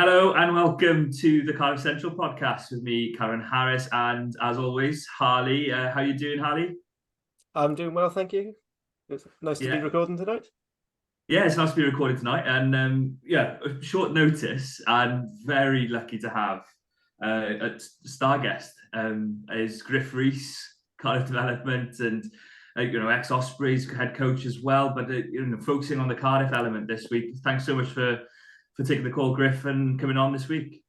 Hello and welcome to the Cardiff Central podcast with me, Carwyn and Harris, and as always, Harley. How you doing, Harley? I'm doing well, thank you. It's nice to be Yeah, recording tonight. yeah, it's nice to be recording tonight, and short notice. I'm very lucky to have a star guest. Is Gruff Rees, Cardiff Development, and ex Ospreys head coach as well. But focusing on the Cardiff element this week. Thanks so much for taking the call, Griff, and coming on this week.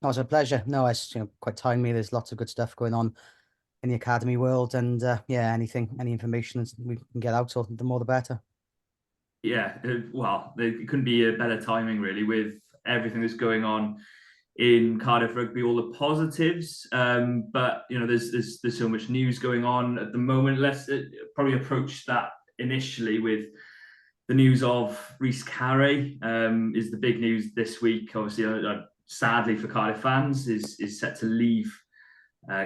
Oh, it's a pleasure. No, it's quite timely. There's lots of good stuff going on in the academy world, and any information we can get out, so the more the better. Yeah, well, it couldn't be a better timing really with everything that's going on in Cardiff rugby, all the positives. But there's so much news going on at the moment. Let's probably approach that initially with the news of Rhys Carré. Is the big news this week. Obviously, sadly for Cardiff fans, is set to leave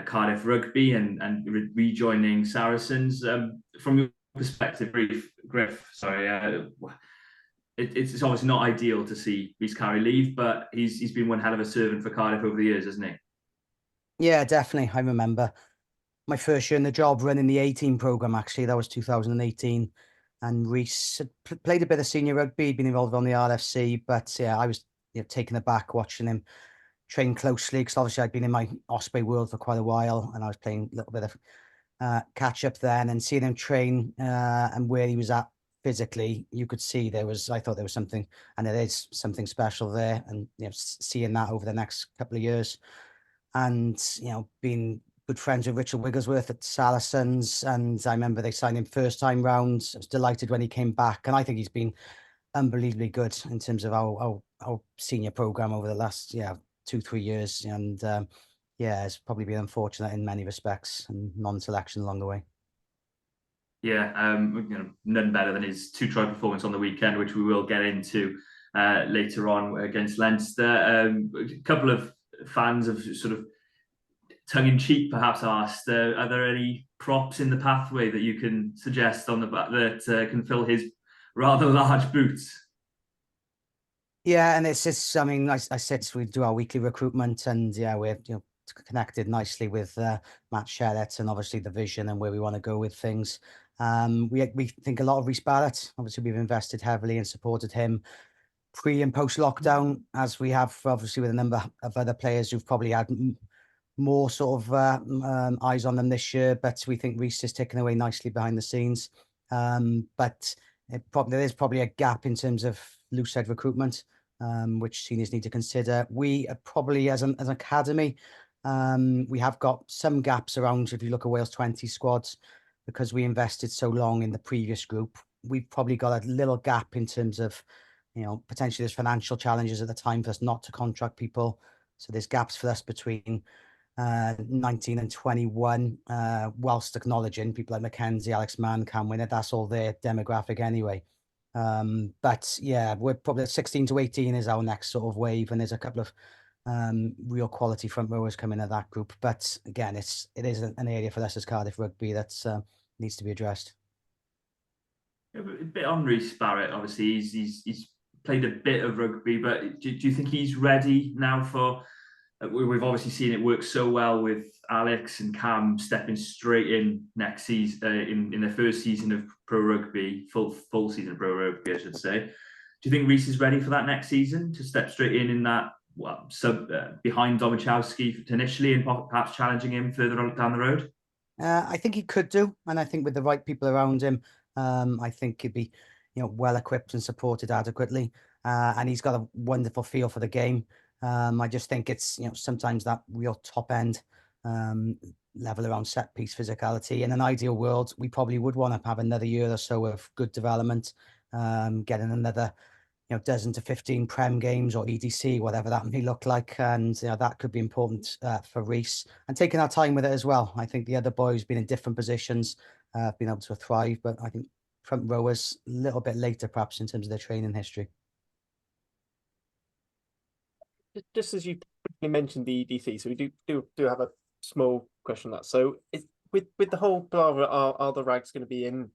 Cardiff rugby and rejoining Saracens. From your perspective, Griff, sorry, it's obviously not ideal to see Rhys Carré leave, but he's been one hell of a servant for Cardiff over the years, hasn't he? Yeah, definitely. I remember my first year in the job running the 18 program. Actually, that was 2018, and Rhys had played a bit of senior rugby, been involved on the RFC, but yeah, I was taken aback watching him train closely because obviously I'd been in my Osprey world for quite a while, and I was playing a little bit of catch up then, and seeing him train and where he was at physically, you could see I thought there was something, and there is something special there, and seeing that over the next couple of years, and being good friends with Richard Wigglesworth at Saracens, and I remember they signed him first time round. I was delighted when he came back, and I think he's been unbelievably good in terms of our senior program over the last 2-3 years, and it's probably been unfortunate in many respects and non-selection along the way. Yeah, none better than his two-try performance on the weekend, which we will get into later on against Leinster. A couple of fans have sort of tongue-in-cheek perhaps asked, are there any props in the pathway that you can suggest on the back that can fill his rather large boots? Yeah, and it's I mean, I said we do our weekly recruitment, and we're connected nicely with Matt Sherratt and obviously the vision and where we want to go with things. We think a lot of Rhys Barrett. Obviously, we've invested heavily and supported him pre and post lockdown, as we have obviously with a number of other players who've probably had more sort of eyes on them this year. But we think Rhys is ticking away nicely behind the scenes. But there is probably a gap in terms of loose head recruitment, which seniors need to consider. We are probably, as an academy, we have got some gaps around. If you look at Wales 20 squads, because we invested so long in the previous group, we've probably got a little gap in terms of, potentially there's financial challenges at the time for us not to contract people. So there's gaps for us between 19 and 21, whilst acknowledging people like Mackenzie, Alex Mann, Cam Winnett, that's all their demographic anyway. But yeah, we're probably 16 to 18 is our next sort of wave, and there's a couple of real quality front rowers coming at that group. But again, it is an area for us as Cardiff Rugby that needs to be addressed. A bit on Rhys Barrett, obviously he's played a bit of rugby, but do you think he's ready now for? We've obviously seen it work so well with Alex and Cam stepping straight in next season, in their first season of pro rugby, full season of pro rugby, I should say. Do you think Rhys is ready for that next season to step straight in that behind Domachowski initially, and perhaps challenging him further down the road? I think he could do, and I think with the right people around him, I think he'd be, well equipped and supported adequately. And he's got a wonderful feel for the game. I just think it's sometimes that real top end level around set piece physicality. In an ideal world, we probably would want to have another year or so of good development, getting another dozen to 15 Prem games or EDC, whatever that may look like, and that could be important for Rhys, and taking our time with it as well. I think the other boys been in different positions, been able to thrive, but I think front rowers a little bit later perhaps in terms of their training history. Just as you mentioned the EDC, so we do have a small question on that. So with the whole blah, are the rags going to be in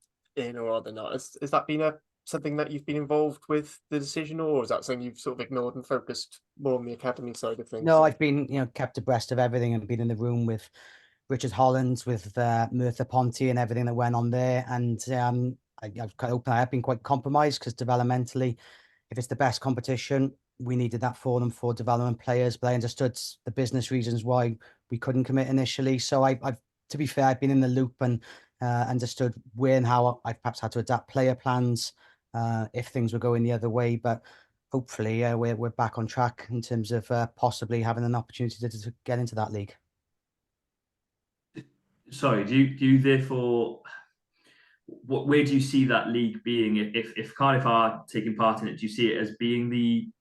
or are they not? Has that been a something that you've been involved with the decision, or is that something you've sort of ignored and focused more on the academy side of things? No, I've been, kept abreast of everything and been in the room with Richard Hollands, with Merthyr Ponty and everything that went on there. And I've quite open. I have been quite compromised because developmentally, if it's the best competition, we needed that for them for development players. But I understood the business reasons why we couldn't commit initially. So I've to be fair, I've been in the loop and understood where and how I perhaps had to adapt player plans if things were going the other way. But hopefully, we're back on track in terms of possibly having an opportunity to get into that league. Sorry, do you therefore, where do you see that league being if Cardiff are taking part in it? Do you see it as being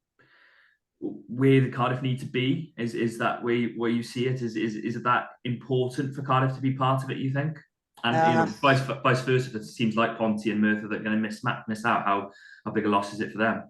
where the Cardiff need to be? Is that where you see it? Is it that important for Cardiff to be part of it, you think? And vice versa, if it seems like Ponty and Merthyr that are going to miss out, how big a loss is it for them?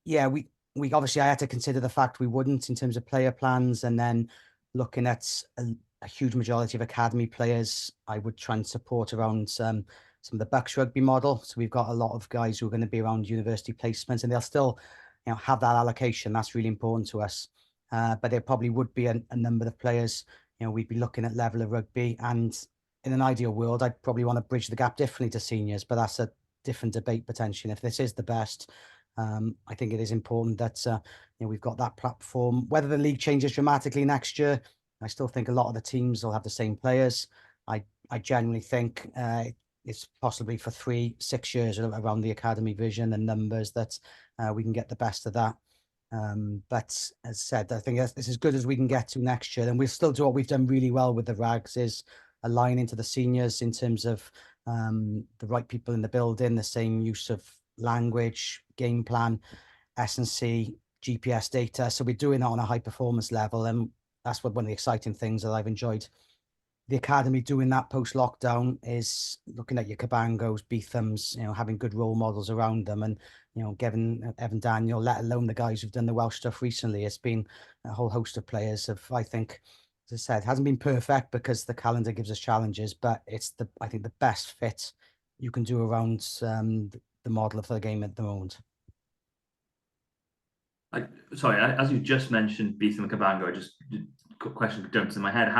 Yeah, we obviously, I had to consider the fact we wouldn't in terms of player plans, and then looking at a huge majority of academy players, I would try and support around some of the Bucks rugby model. So we've got a lot of guys who are going to be around university placements, and they'll still, have that allocation. That's really important to us. But there probably would be a number of players, we'd be looking at level of rugby, and in an ideal world, I'd probably want to bridge the gap differently to seniors, but that's a different debate potentially. If this is the best, I think it is important that we've got that platform. Whether the league changes dramatically next year, I still think a lot of the teams will have the same players. I genuinely think it's possibly for 3-6 years around the academy vision and numbers that we can get the best of that. But as I said, I think it's as good as we can get to next year. And we'll still do what we've done really well with the Rags, is align into the seniors in terms of the right people in the building, the same use of language, game plan, S&C, GPS data. So we're doing it on a high performance level. And that's one of the exciting things that I've enjoyed the academy doing that post lockdown, is looking at your Cabangos, Beethams, having good role models around them, and Gavin, Evan Daniel, let alone the guys who've done the Welsh stuff recently. It's been a whole host of players I think, as I said, hasn't been perfect because the calendar gives us challenges, but it's I think the best fit you can do around the model of the game at the moment. Sorry, as you just mentioned, Beetham and Cabango, a question jumped in my head.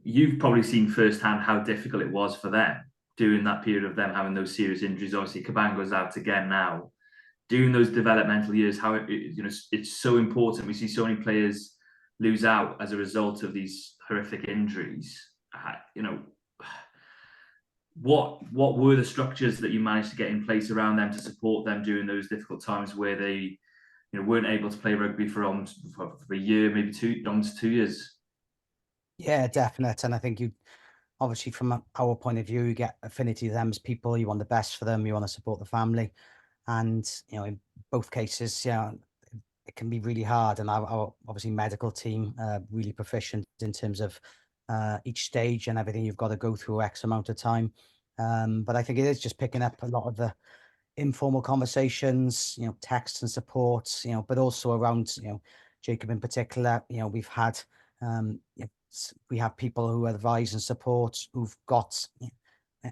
You've probably seen firsthand how difficult it was for them during that period of them having those serious injuries. Obviously, Cabango's out again now. During those developmental years, how it's so important. We see so many players lose out as a result of these horrific injuries. What were the structures that you managed to get in place around them to support them during those difficult times where they weren't able to play rugby for a year, maybe almost 2 years? Yeah, definite. And I think obviously from our point of view, you get affinity to them as people. You want the best for them. You want to support the family. And, in both cases, it can be really hard. And our obviously medical team, really proficient in terms of each stage and everything you've got to go through X amount of time. But I think it is just picking up a lot of the informal conversations, texts and support, but also around, Jacob in particular, we've had, we have people who advise and support who've got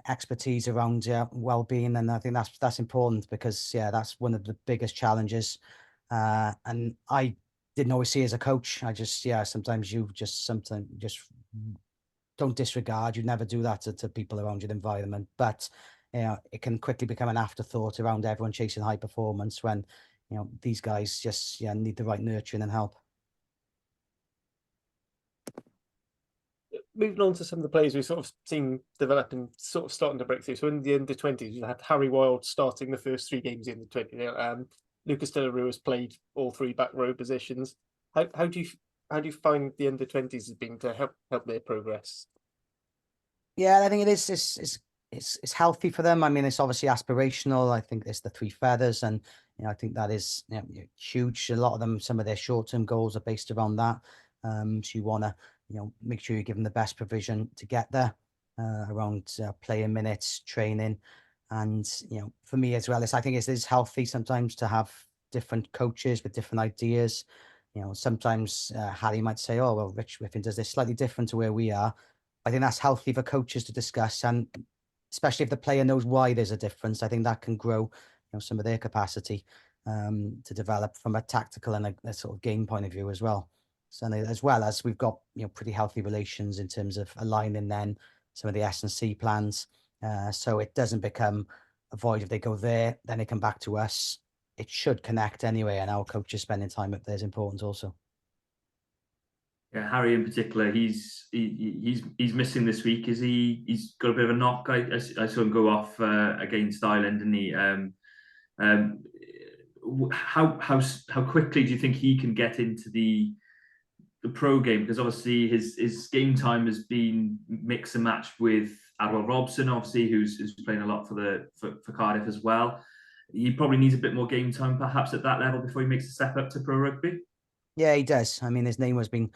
expertise around well-being, and I think that's important because that's one of the biggest challenges. And I didn't always see as a coach. I just sometimes you just don't disregard. You never do that to people around your environment, but it can quickly become an afterthought around everyone chasing high performance when these guys just need the right nurturing and help. Moving on to some of the players we've sort of seen develop and sort of starting to break through. So in the under-20s, you had Harry Wild starting the first 3 games in the 20. Lucas De La Rue has played all 3 back row positions. How do you find the under-20s has been to help their progress? Yeah, I think it is. It's healthy for them. I mean, it's obviously aspirational. I think it's the 3 feathers, and I think that is huge. A lot of them, some of their short-term goals are based around that. So you want to make sure you give them the best provision to get there around playing minutes, training, and for me as well, I think it is healthy sometimes to have different coaches with different ideas. Sometimes Harry might say, "Oh well, Rich Whiffen does this slightly different to where we are." I think that's healthy for coaches to discuss, and especially if the player knows why there's a difference, I think that can grow, some of their capacity to develop from a tactical and a sort of game point of view as well. So as well as we've got pretty healthy relations in terms of aligning then some of the S&C plans, so it doesn't become a void if they go there, then they come back to us. It should connect anyway, and our coaches spending time up there is important also. Yeah, Harry in particular, he's missing this week. Is he? He's got a bit of a knock. I saw him go off against Ireland, and he. How quickly do you think he can get into the pro game? Because obviously his game time has been mix and match with Adwell Robson, obviously who's playing a lot for Cardiff as well. He probably needs a bit more game time, perhaps at that level, before he makes a step up to pro rugby. Yeah, he does. I mean, his name has been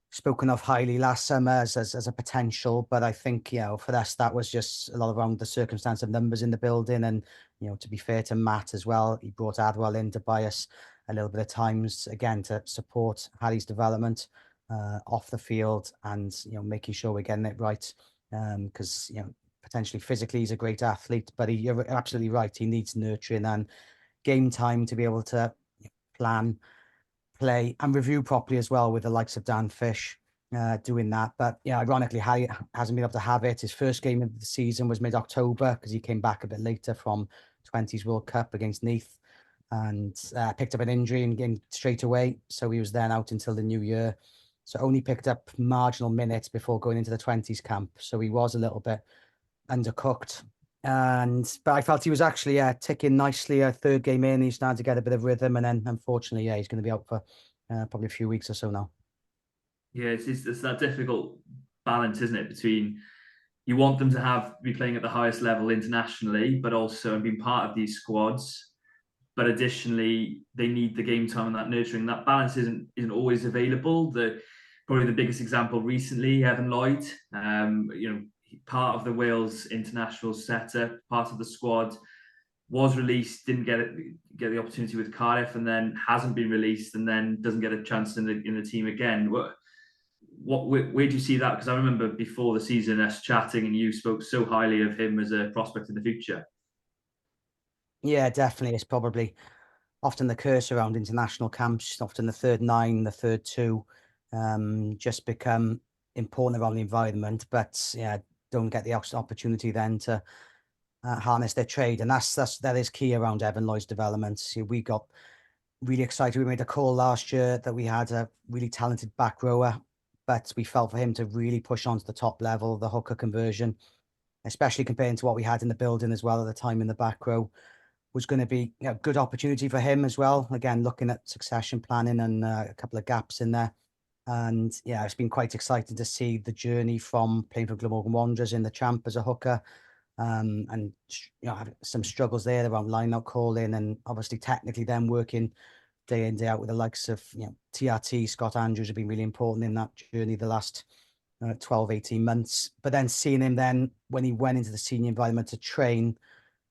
spoken of highly last summer as a potential, but I think, for us, that was just a lot around the circumstance of numbers in the building. And, to be fair to Matt as well, he brought Adwell in to buy us a little bit of times, again, to support Harry's development off the field and, making sure we're getting it right. Because, potentially physically he's a great athlete, but you're absolutely right. He needs nurturing and game time to be able to plan, play and review properly as well, with the likes of Dan Fish doing that. But ironically, Harry hasn't been able to have it. His first game of the season was mid-October because he came back a bit later from 20s World Cup against Neath and picked up an injury and game straight away. So he was then out until the new year. So only picked up marginal minutes before going into the 20s camp. So he was a little bit undercooked. But I felt he was actually ticking nicely. A third game in, he's starting to get a bit of rhythm, and then unfortunately, he's going to be out for probably a few weeks or so now. Yeah, it's that difficult balance, isn't it, between you want them to be playing at the highest level internationally, but also being part of these squads. But additionally, they need the game time and that nurturing. That balance isn't always available. Probably the biggest example recently, Evan Lloyd. Part of the Wales international setup, part of the squad, was released, didn't get the opportunity with Cardiff, and then hasn't been released, and then doesn't get a chance in the team again. Where do you see that? Because I remember before the season us chatting, and you spoke so highly of him as a prospect in the future. Yeah, definitely. It's probably often the curse around international camps. Often the third 9, the third 2, just become important around the environment, but don't get the opportunity then to harness their trade. And that is key around Evan Lloyd's development. We got really excited. We made a call last year that we had a really talented back rower, but we felt for him to really push on to the top level, the hooker conversion, especially comparing to what we had in the building as well at the time in the back row, was going to be a good opportunity for him as well. Again, looking at succession planning and a couple of gaps in there. And it's been quite exciting to see the journey from playing for Glamorgan Wanderers in the Champ as a hooker, and some struggles there around line-out calling, and obviously technically then working day in, day out with the likes of TRT, Scott Andrews have been really important in that journey the last 12, 18 months. But then seeing him then when he went into the senior environment to train,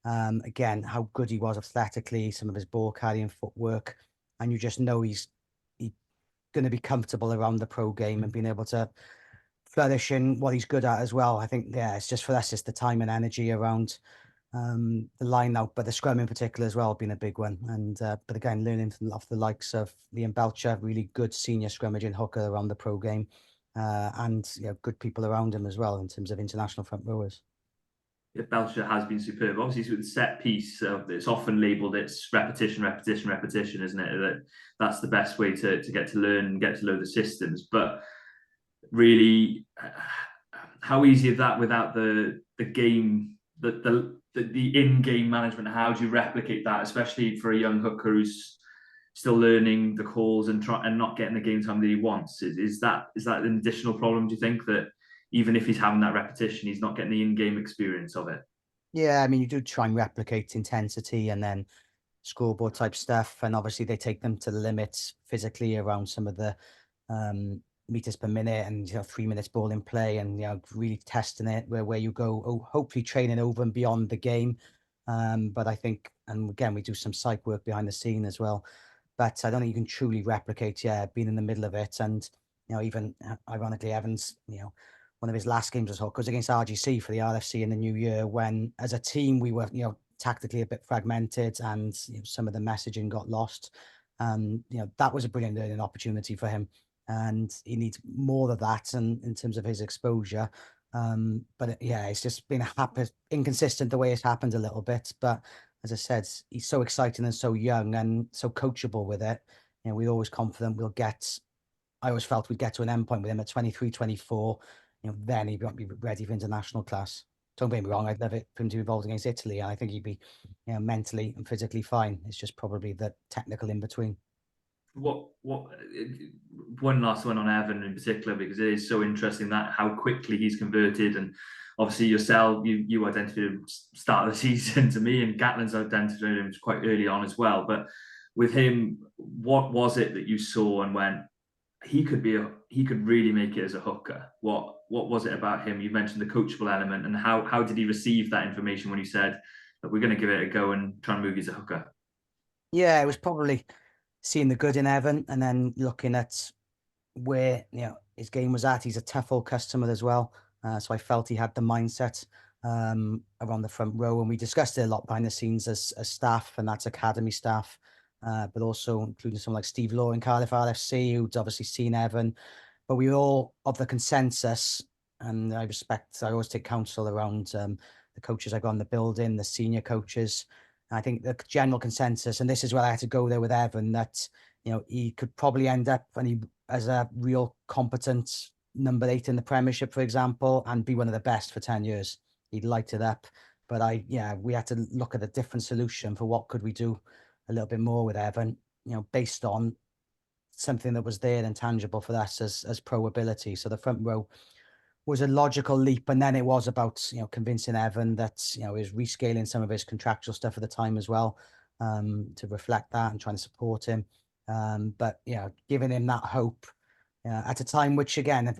again, how good he was athletically, some of his ball carrying footwork, and you just know he's going to be comfortable around the pro game and being able to flourish in what he's good at as well. I think, it's just for us, it's the time and energy around the line out, but the scrum in particular as well been a big one. And but again, learning off the likes of Liam Belcher, really good senior scrummaging hooker around the pro game, and good people around him as well in terms of international front rowers. Yeah, Belcher has been superb. Obviously, with the set piece, it's often labelled it's repetition, isn't it? That's the best way to get to learn and get to know the systems. But really, how easy is that without the game, the in-game management? How do you replicate that, especially for a young hooker who's still learning the calls and not getting the game time that he wants? Is that an additional problem, do you think, that even if he's having that repetition, he's not getting the in-game experience of it? Yeah, I mean, you do try and replicate intensity and then scoreboard type stuff, and obviously they take them to the limits physically around some of the meters per minute and 3 minutes ball in play, and really testing it where you go, hopefully training over and beyond the game. But I think, and again, we do some psych work behind the scene as well, but I don't think you can truly replicate being in the middle of it. And even ironically, Evans one of his last games was Hook was against RGC for the RFC in the new year, when as a team we were, tactically a bit fragmented, and some of the messaging got lost. That was a brilliant learning opportunity for him, and he needs more of that, and in terms of his exposure. But it's just been inconsistent the way it's happened a little bit. But as I said, he's so exciting and so young and so coachable with it. We're always confident I always felt we'd get to an end point with him at 23, 24. Then he'd be ready for international class. Don't get me wrong, I'd love it for him to be involved against Italy. And I think he'd be mentally and physically fine. It's just probably the technical in between. What one last one on Evan in particular, because it is so interesting that how quickly he's converted. And obviously yourself, you identified him start of the season to me, and Gatland's identified him quite early on as well. But with him, what was it that you saw and went, he could really make it as a hooker? What was it about him? You mentioned the coachable element, and how did he receive that information when you said that we're going to give it a go and try and move you as a hooker? Yeah, it was probably seeing the good in Evan, and then looking at where his game was at. He's a tough old customer as well, so I felt he had the mindset around the front row, and we discussed it a lot behind the scenes as staff, and that's academy staff, but also including someone like Steve Law in Cardiff RFC, who'd obviously seen Evan. But we were all of the consensus, and I always take counsel around the coaches I got in the building, the senior coaches. I think the general consensus, and this is where I had to go there with Evan, that he could probably end up as a real competent number 8 in the Premiership, for example, and be one of the best for 10 years. He'd light it up. But we had to look at a different solution for what could we do a little bit more with Evan, based on something that was there and tangible for us as pro ability. So the front row was a logical leap, and then it was about convincing Evan that he was rescaling some of his contractual stuff at the time as well, to reflect that and trying to support him, but giving him that hope at a time which, again,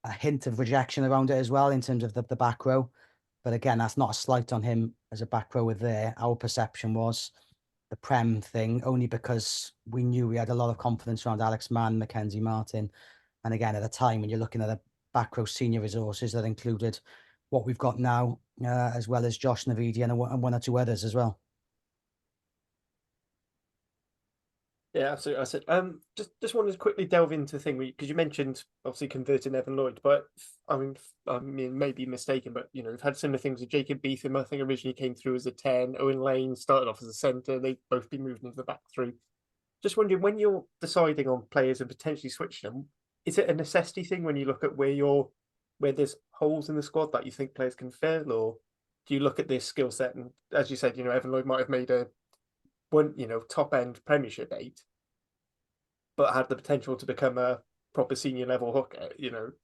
a hint of rejection around it as well in terms of the back row. But again, that's not a slight on him as a back rower there. Our perception was the Prem thing, only because we knew we had a lot of confidence around Alex Mann, Mackenzie Martin, and again, at a time when you're looking at a back row senior resources that included what we've got now, as well as Josh Navidi and one or two others as well. Yeah, absolutely. I said, just wanted to quickly delve into the thing because you mentioned obviously converting Evan Lloyd, but I mean, maybe mistaken, but we've had similar things with Jacob Beetham. I think originally came through as a 10. Owen Lane started off as a centre. They've both been moved into the back three. Just wondering, when you're deciding on players and potentially switching them, is it a necessity thing when you look at where there's holes in the squad that you think players can fill, or do you look at this skill set and, as you said, Evan Lloyd might have made a top end Premiership 8, but had the potential to become a proper senior level hooker?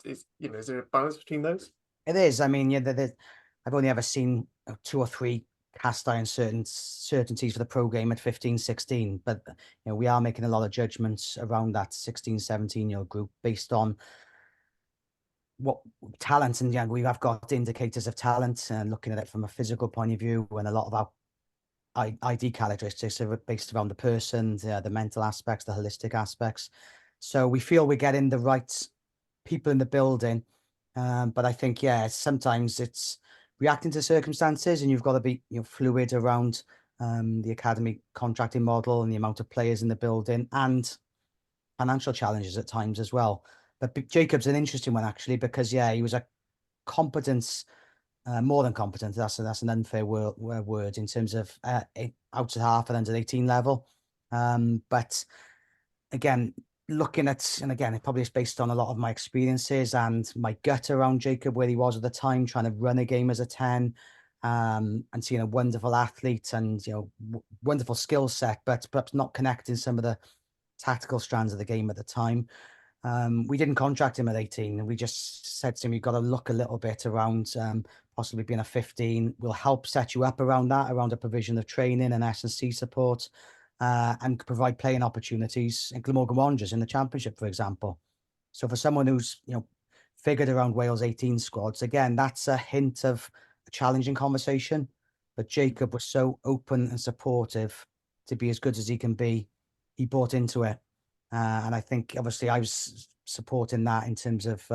Is there a balance between those? It is. I mean, I've only ever seen 2 or 3 cast iron certainties for the pro game at 15, 16, but we are making a lot of judgments around that 16, 17-year-old group based on what talent, and we have got indicators of talent, and looking at it from a physical point of view, and a lot of our ID characteristics are based around the person, the mental aspects, the holistic aspects. So we feel we're getting the right people in the building, but I think sometimes it's reacting to circumstances, and you've got to be fluid around the academy contracting model and the amount of players in the building, and financial challenges at times as well. But Jacob's an interesting one, actually, because he was a competence. More than competent. That's an unfair word in terms of out of half and under 18 level. But again, looking at, and again, it probably is based on a lot of my experiences and my gut around Jacob, where he was at the time, trying to run a game as a 10, and seeing a wonderful athlete and wonderful skill set, but perhaps not connecting some of the tactical strands of the game at the time. We didn't contract him at 18. We just said to him, you've got to look a little bit around possibly being a 15. We'll help set you up around that, around a provision of training and S&C support, and provide playing opportunities in Glamorgan Wanderers in the Championship, for example. So for someone who's figured around Wales 18 squads, again, that's a hint of a challenging conversation. But Jacob was so open and supportive to be as good as he can be. He bought into it. And I think, obviously, I was supporting that in terms of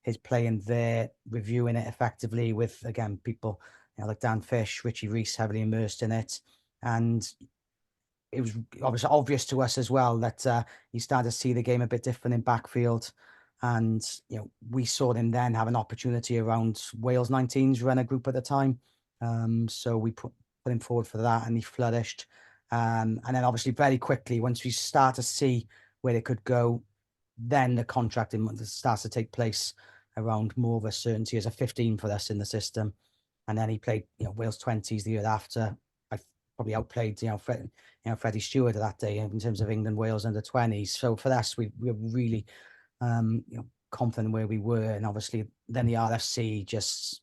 his playing there, reviewing it effectively with, again, people, like Dan Fish, Richie Rees heavily immersed in it. And it was obviously obvious to us as well that he started to see the game a bit different in backfield. And, we saw him then have an opportunity around Wales 19s run a group at the time. So we put him forward for that, and he flourished. And then obviously very quickly, once we start to see where it could go, then the contracting starts to take place around more of a certainty as a 15 for us in the system. And then he played, Wales 20s the year after. I probably outplayed, Freddie Stewart that day in terms of England, Wales under 20s. So for us, we were really, confident where we were. And obviously then the RFC, just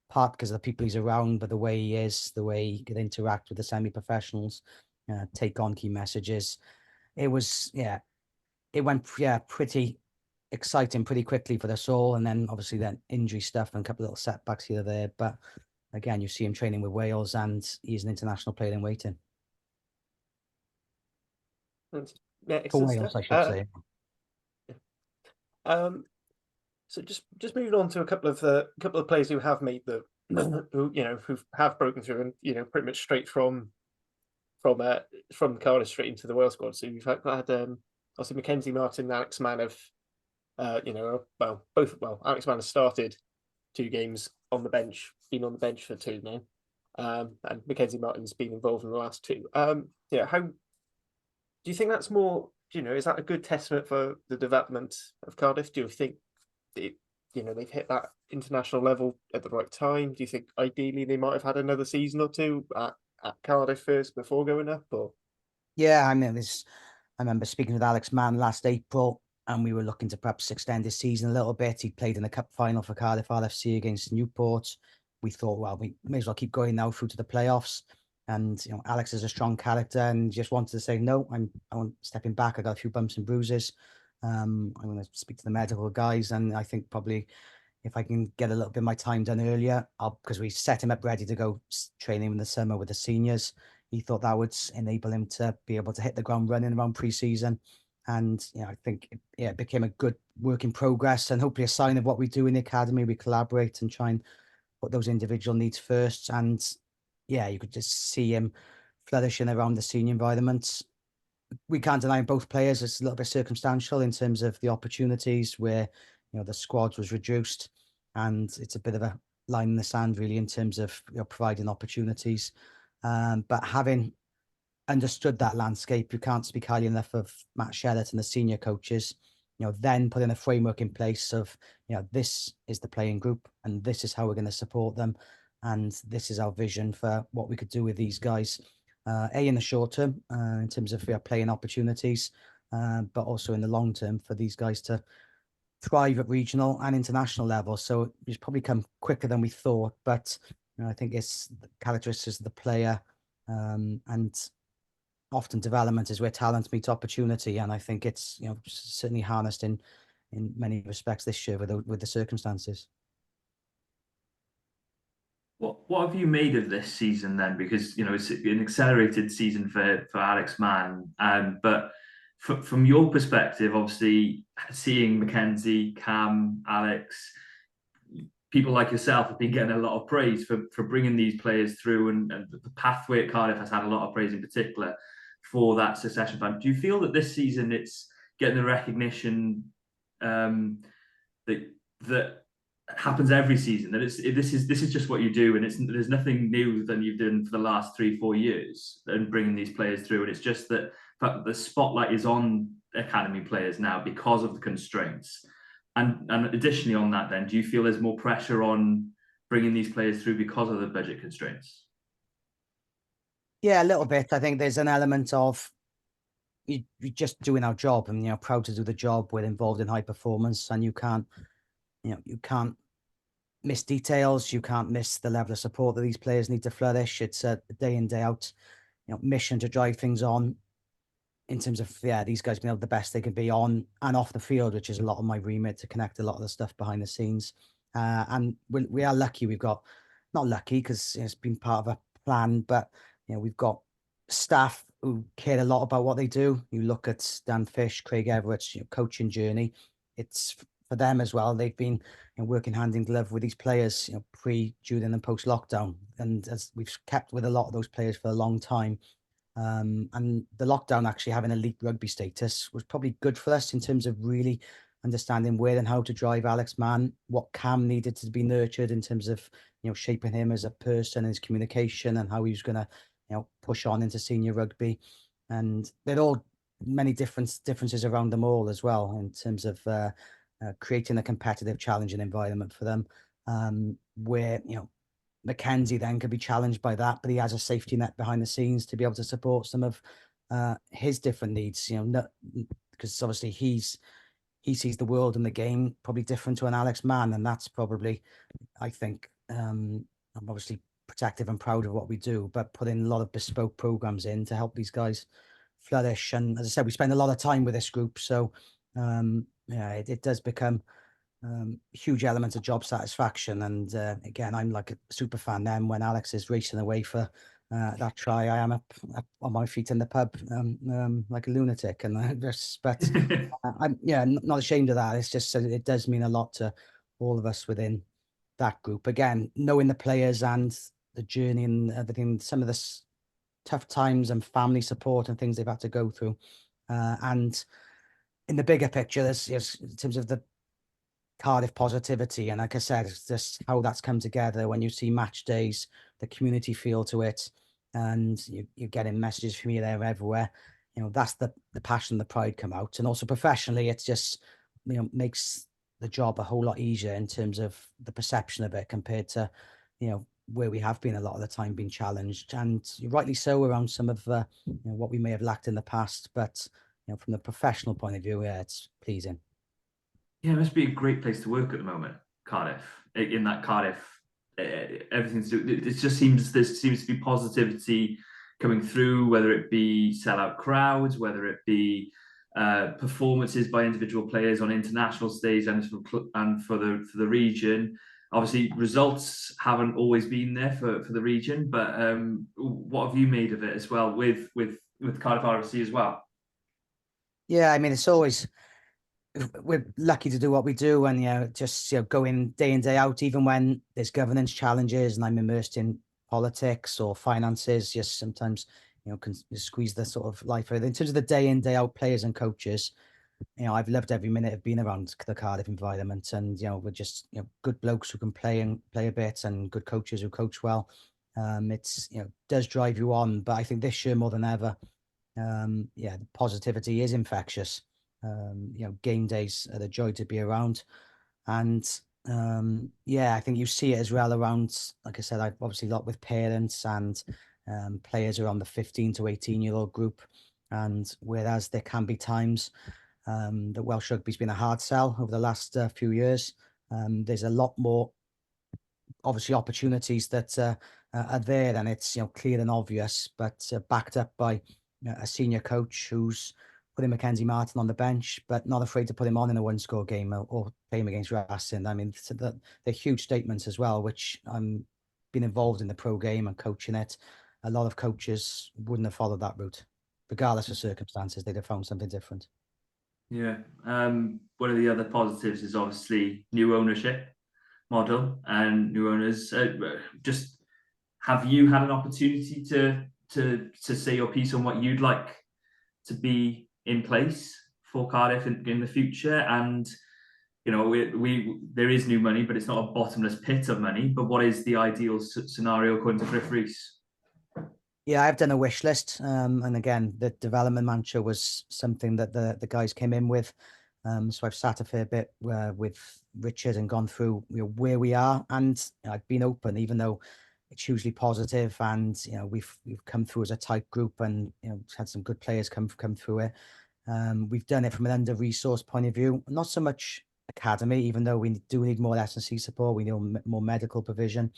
part because of the people he's around, but the way he is, the way he could interact with the semi-professionals, take on key messages. It was, it went, pretty exciting pretty quickly for us all. And then obviously then injury stuff and a couple of little setbacks here or there. But again, you see him training with Wales, and he's an international player in waiting. Yeah, For excellent Wales, stuff. I should say. So just moving on to a couple of players who have made the who have broken through and pretty much straight from Cardiff straight into the Wales squad. So you've had obviously Mackenzie Martin and Alex Mann have Alex Mann has started 2 games on the bench, been on the bench for 2 now, and Mackenzie Martin's been involved in the last 2. How do you think that's more? Is that a good testament for the development of Cardiff? Do you think they've hit that international level at the right time? Do you think ideally they might have had another season or 2 at Cardiff first before going up? Or Yeah, I remember speaking with Alex Mann last April, and we were looking to perhaps extend his season a little bit. He played in the cup final for Cardiff RFC against Newport. We thought, well, we may as well keep going now through to the playoffs. And Alex is a strong character, and just wanted to say, no, I'm stepping back. I got a few bumps and bruises. I'm going to speak to the medical guys, and I think probably if I can get a little bit of my time done earlier, because we set him up ready to go training in the summer with the seniors. He thought that would enable him to be able to hit the ground running around pre-season. And I think it became a good work in progress, and hopefully a sign of what we do in the academy. We collaborate and try and put those individual needs first. And you could just see him flourishing around the senior environments. We can't deny both players. It's a little bit circumstantial in terms of the opportunities where, the squad was reduced, and it's a bit of a line in the sand really in terms of providing opportunities. But having understood that landscape, you can't speak highly enough of Matt Shellett and the senior coaches, then putting a framework in place of, this is the playing group and this is how we're going to support them. And this is our vision for what we could do with these guys, in the short term, in terms of playing opportunities, but also in the long term for these guys to thrive at regional and international level. So it's probably come quicker than we thought, but I think it's the characteristics of the player, and often development is where talent meets opportunity. And I think it's certainly harnessed in many respects this year with the circumstances. What have you made of this season then? Because it's an accelerated season for Alex Mann, but from your perspective, obviously seeing Mackenzie, Cam, Alex, people like yourself have been getting a lot of praise for bringing these players through, and the pathway at Cardiff has had a lot of praise in particular for that succession plan. Do you feel that this season it's getting the recognition that happens every season, that this is just what you do, and there's nothing new than you've done for the last 3-4 years and bringing these players through, and it's just that the spotlight is on academy players now because of the constraints, and additionally on that, then do you feel there's more pressure on bringing these players through because of the budget constraints? Yeah, a little bit. I think there's an element of you're just doing our job, and proud to do the job. We're involved in high performance, and you can't miss details. You can't miss the level of support that these players need to flourish. It's a day in, day out, mission to drive things on in terms of, these guys being able the best they can be on and off the field, which is a lot of my remit to connect a lot of the stuff behind the scenes. And we are lucky. We've got, not lucky because it's been part of a plan, but we've got staff who care a lot about what they do. You look at Dan Fish, Craig Everett's coaching journey. It's for them as well, they've been working hand in glove with these players, pre, during, and post lockdown, and as we've kept with a lot of those players for a long time. And the lockdown actually having elite rugby status was probably good for us in terms of really understanding where and how to drive Alex Mann, what Cam needed to be nurtured in terms of shaping him as a person, his communication, and how he was going to push on into senior rugby. And they're all many differences around them all as well in terms of creating a competitive, challenging environment for them, where Mackenzie then could be challenged by that, but he has a safety net behind the scenes to be able to support some of his different needs. Because obviously he sees the world and the game probably different to an Alex Mann, and that's probably, I think, I'm obviously protective and proud of what we do, but putting a lot of bespoke programs in to help these guys flourish. And as I said, we spend a lot of time with this group, so it does become huge element of job satisfaction. And again, I'm like a super fan then when Alex is racing away for that try. I am up on my feet in the pub like a lunatic, and but I'm not ashamed of that. It's just it does mean a lot to all of us within that group. Again, knowing the players and the journey and everything, some of the tough times and family support and things they've had to go through, and in the bigger picture, there's in terms of the Cardiff positivity, and like I said, it's just how that's come together when you see match days, the community feel to it, and you're getting messages from you there everywhere. That's the passion, the pride come out. And also professionally, it's just makes the job a whole lot easier in terms of the perception of it compared to where we have been a lot of the time being challenged, and rightly so, around some of what we may have lacked in the past. But from the professional point of view, it's pleasing. Yeah, it must be a great place to work at the moment, Cardiff. In that Cardiff, everything's. It just seems there seems to be positivity coming through, whether it be sellout crowds, whether it be performances by individual players on international stage and for the region. Obviously, results haven't always been there for the region, but what have you made of it as well with Cardiff RFC as well? Yeah, I mean, it's always. We're lucky to do what we do, and just going day in, day out, even when there's governance challenges and I'm immersed in politics or finances, just sometimes can squeeze the sort of life out. In terms of the day in, day out players and coaches, I've loved every minute of being around the Cardiff environment, and we're just good blokes who can play a bit, and good coaches who coach well. It's does drive you on, but I think this year more than ever, the positivity is infectious. Game days are the joy to be around. And I think you see it as well around, like I said, I've obviously lot with parents and players around the 15 to 18-year-old group. And whereas there can be times that Welsh rugby's been a hard sell over the last few years, there's a lot more obviously opportunities that are there, and it's clear and obvious, but backed up by a senior coach who's putting Mackenzie Martin on the bench, but not afraid to put him on in a one-score game or play him against Racing. I mean, they're huge statements as well, which I'm been involved in the pro game and coaching it. A lot of coaches wouldn't have followed that route, regardless of circumstances. They'd have found something different. Yeah. One of the other positives is obviously new ownership model and new owners. Just have you had an opportunity to say your piece on what you'd like to be in place for Cardiff in the future? And there is new money, but it's not a bottomless pit of money. But what is the ideal scenario according to Gruff Rees? Yeah, I've done a wish list, and again, the development manager was something that the guys came in with. So I've sat a fair bit with Richard and gone through where we are, and I've been open, even though it's hugely positive, and we've come through as a tight group, and had some good players come through it. We've done it from an under-resourced point of view, not so much academy, even though we do need more S&C support. We need more medical provision.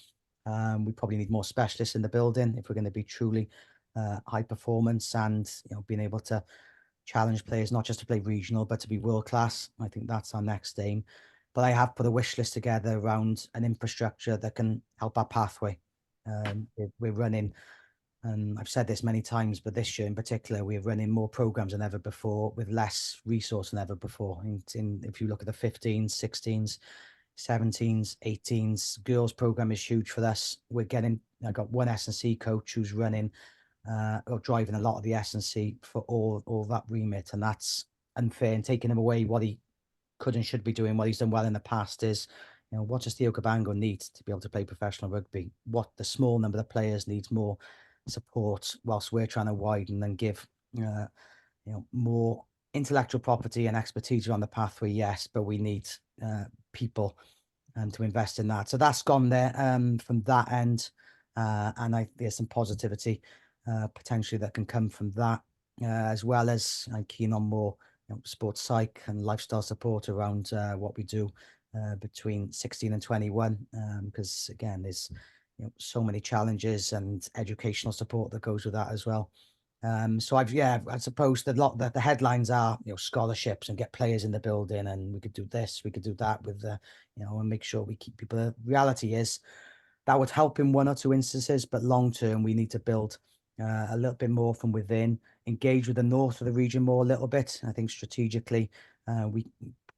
We probably need more specialists in the building if we're going to be truly high performance, and being able to challenge players not just to play regional but to be world class. I think that's our next aim. But I have put a wish list together around an infrastructure that can help our pathway. We're running And I've said this many times, but this year in particular, we're running more programs than ever before with less resource than ever before. If you look at the 15s, 16s, 17s, 18s, girls program is huge for us. I got one S&C coach who's running or driving a lot of the S&C for all that remit, and that's unfair and taking him away what he could and should be doing. What he's done well in the past is, what does Theo Cabango need to be able to play professional rugby? What the small number of players needs more support, whilst we're trying to widen and give more intellectual property and expertise around the pathway. Yes, but we need people to invest in that. So that's gone there from that end, and there's some positivity potentially that can come from that, as well as I'm keen on more sports psych and lifestyle support around what we do between 16 and 21, because again, there's so many challenges and educational support that goes with that as well. So I suppose the headlines are scholarships and get players in the building, and we could do this, we could do that with and make sure we keep people. The reality is that would help in one or two instances, but long term we need to build a little bit more from within, engage with the north of the region more a little bit. I think strategically we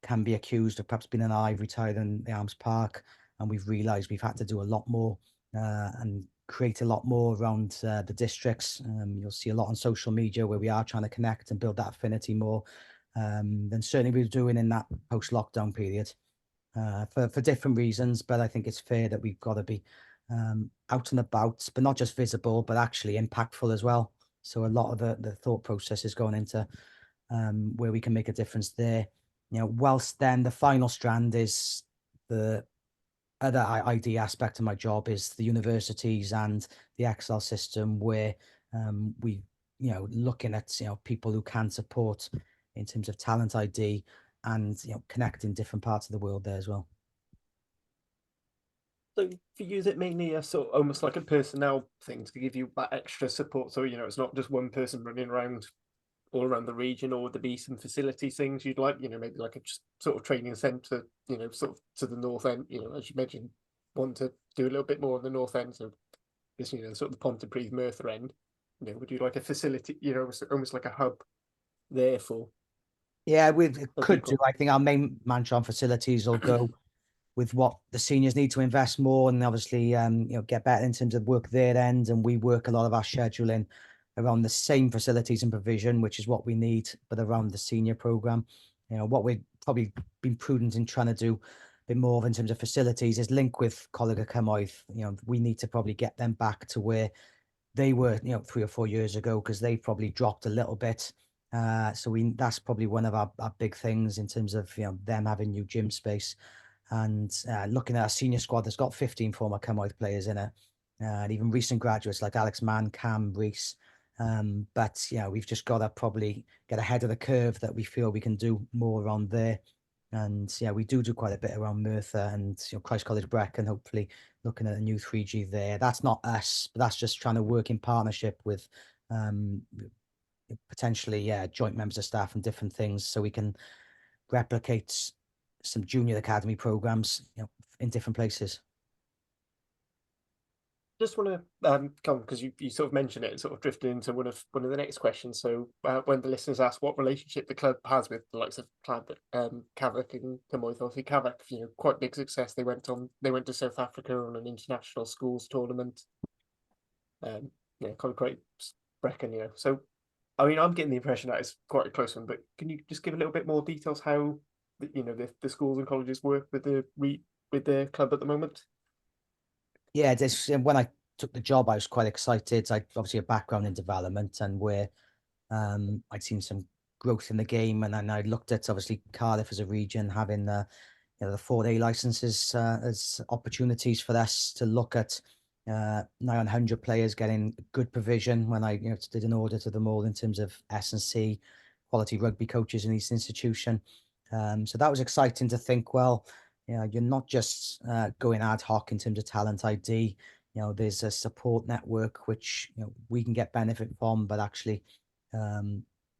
can be accused of perhaps being an ivory tied in the Arms Park, and we've realised we've had to do a lot more and create a lot more around the districts. You'll see a lot on social media where we are trying to connect and build that affinity more than certainly we were doing in that post-lockdown period for different reasons. But I think it's fair that we've got to be out and about, but not just visible, but actually impactful as well. So a lot of the thought process is going into where we can make a difference there. Whilst then the final strand is the other ID aspect of my job is the universities and the Excel system, where we looking at people who can support in terms of talent ID and connecting different parts of the world there as well. So for you, is it mainly a sort of almost like a personnel thing to give you that extra support? So it's not just one person running around all around the region, or would there be some facility things you'd like, maybe like a sort of training centre, sort of to the north end, as you mentioned, want to do a little bit more on the north end, so this, sort of the Pontypridd Merthyr end, would you like a facility, almost like a hub there for? Yeah, we could do. I think our main mantra on facilities will go with what the seniors need to invest more, and obviously, get better in terms of work their end. And we work a lot of our scheduling around the same facilities and provision, which is what we need, but around the senior program. What we've probably been prudent in trying to do a bit more of in terms of facilities is link with Coleg Cymoedd. We need to probably get them back to where they were, 3 or 4 years ago, because they probably dropped a little bit. So that's probably one of our big things in terms of them having new gym space. And looking at our senior squad, that's got 15 former Cymoedd players in it, and even recent graduates like Alex Mann, Cam, Rees. But we've just got to probably get ahead of the curve, that we feel we can do more around there. And we do quite a bit around Merthyr and Christ College Brecon, hopefully looking at a new 3G there. That's not us, but that's just trying to work in partnership with potentially joint members of staff and different things, so we can replicate some junior academy programs in different places. Just want to come, because you sort of mentioned it and sort of drifted into one of the next questions. So when the listeners ask what relationship the club has with the likes of Cardiff and Cymoedd, obviously Cardiff, quite big success. They went to South Africa on an international schools tournament. Kind of great Brecon, So I mean, I'm getting the impression that it's quite a close one, but can you just give a little bit more details how the schools and colleges work with the club at the moment? Yeah, when I took the job, I was quite excited. I obviously a background in development, and where I'd seen some growth in the game, and then I looked at obviously Cardiff as a region having the 4A licenses as opportunities for us to look at 900 players getting good provision. When I did an audit of them all in terms of S&C, quality rugby coaches in each institution. So that was exciting to think, well, you're not just going ad hoc in terms of talent ID. There's a support network which we can get benefit from, but actually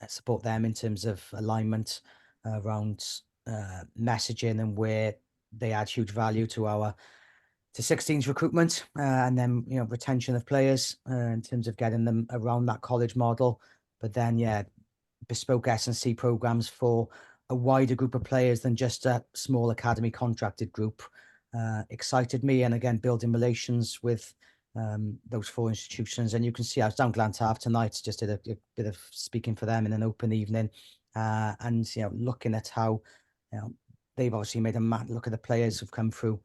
support them in terms of alignment around messaging, and where they add huge value to our to 16s recruitment, and then retention of players in terms of getting them around that college model. But then bespoke S&C programs for a wider group of players than just a small academy contracted group excited me. And again, building relations with those 4 institutions. And you can see I was down Glantaf tonight, just did a bit of speaking for them in an open evening, and looking at how they've obviously made a look at the players who've come through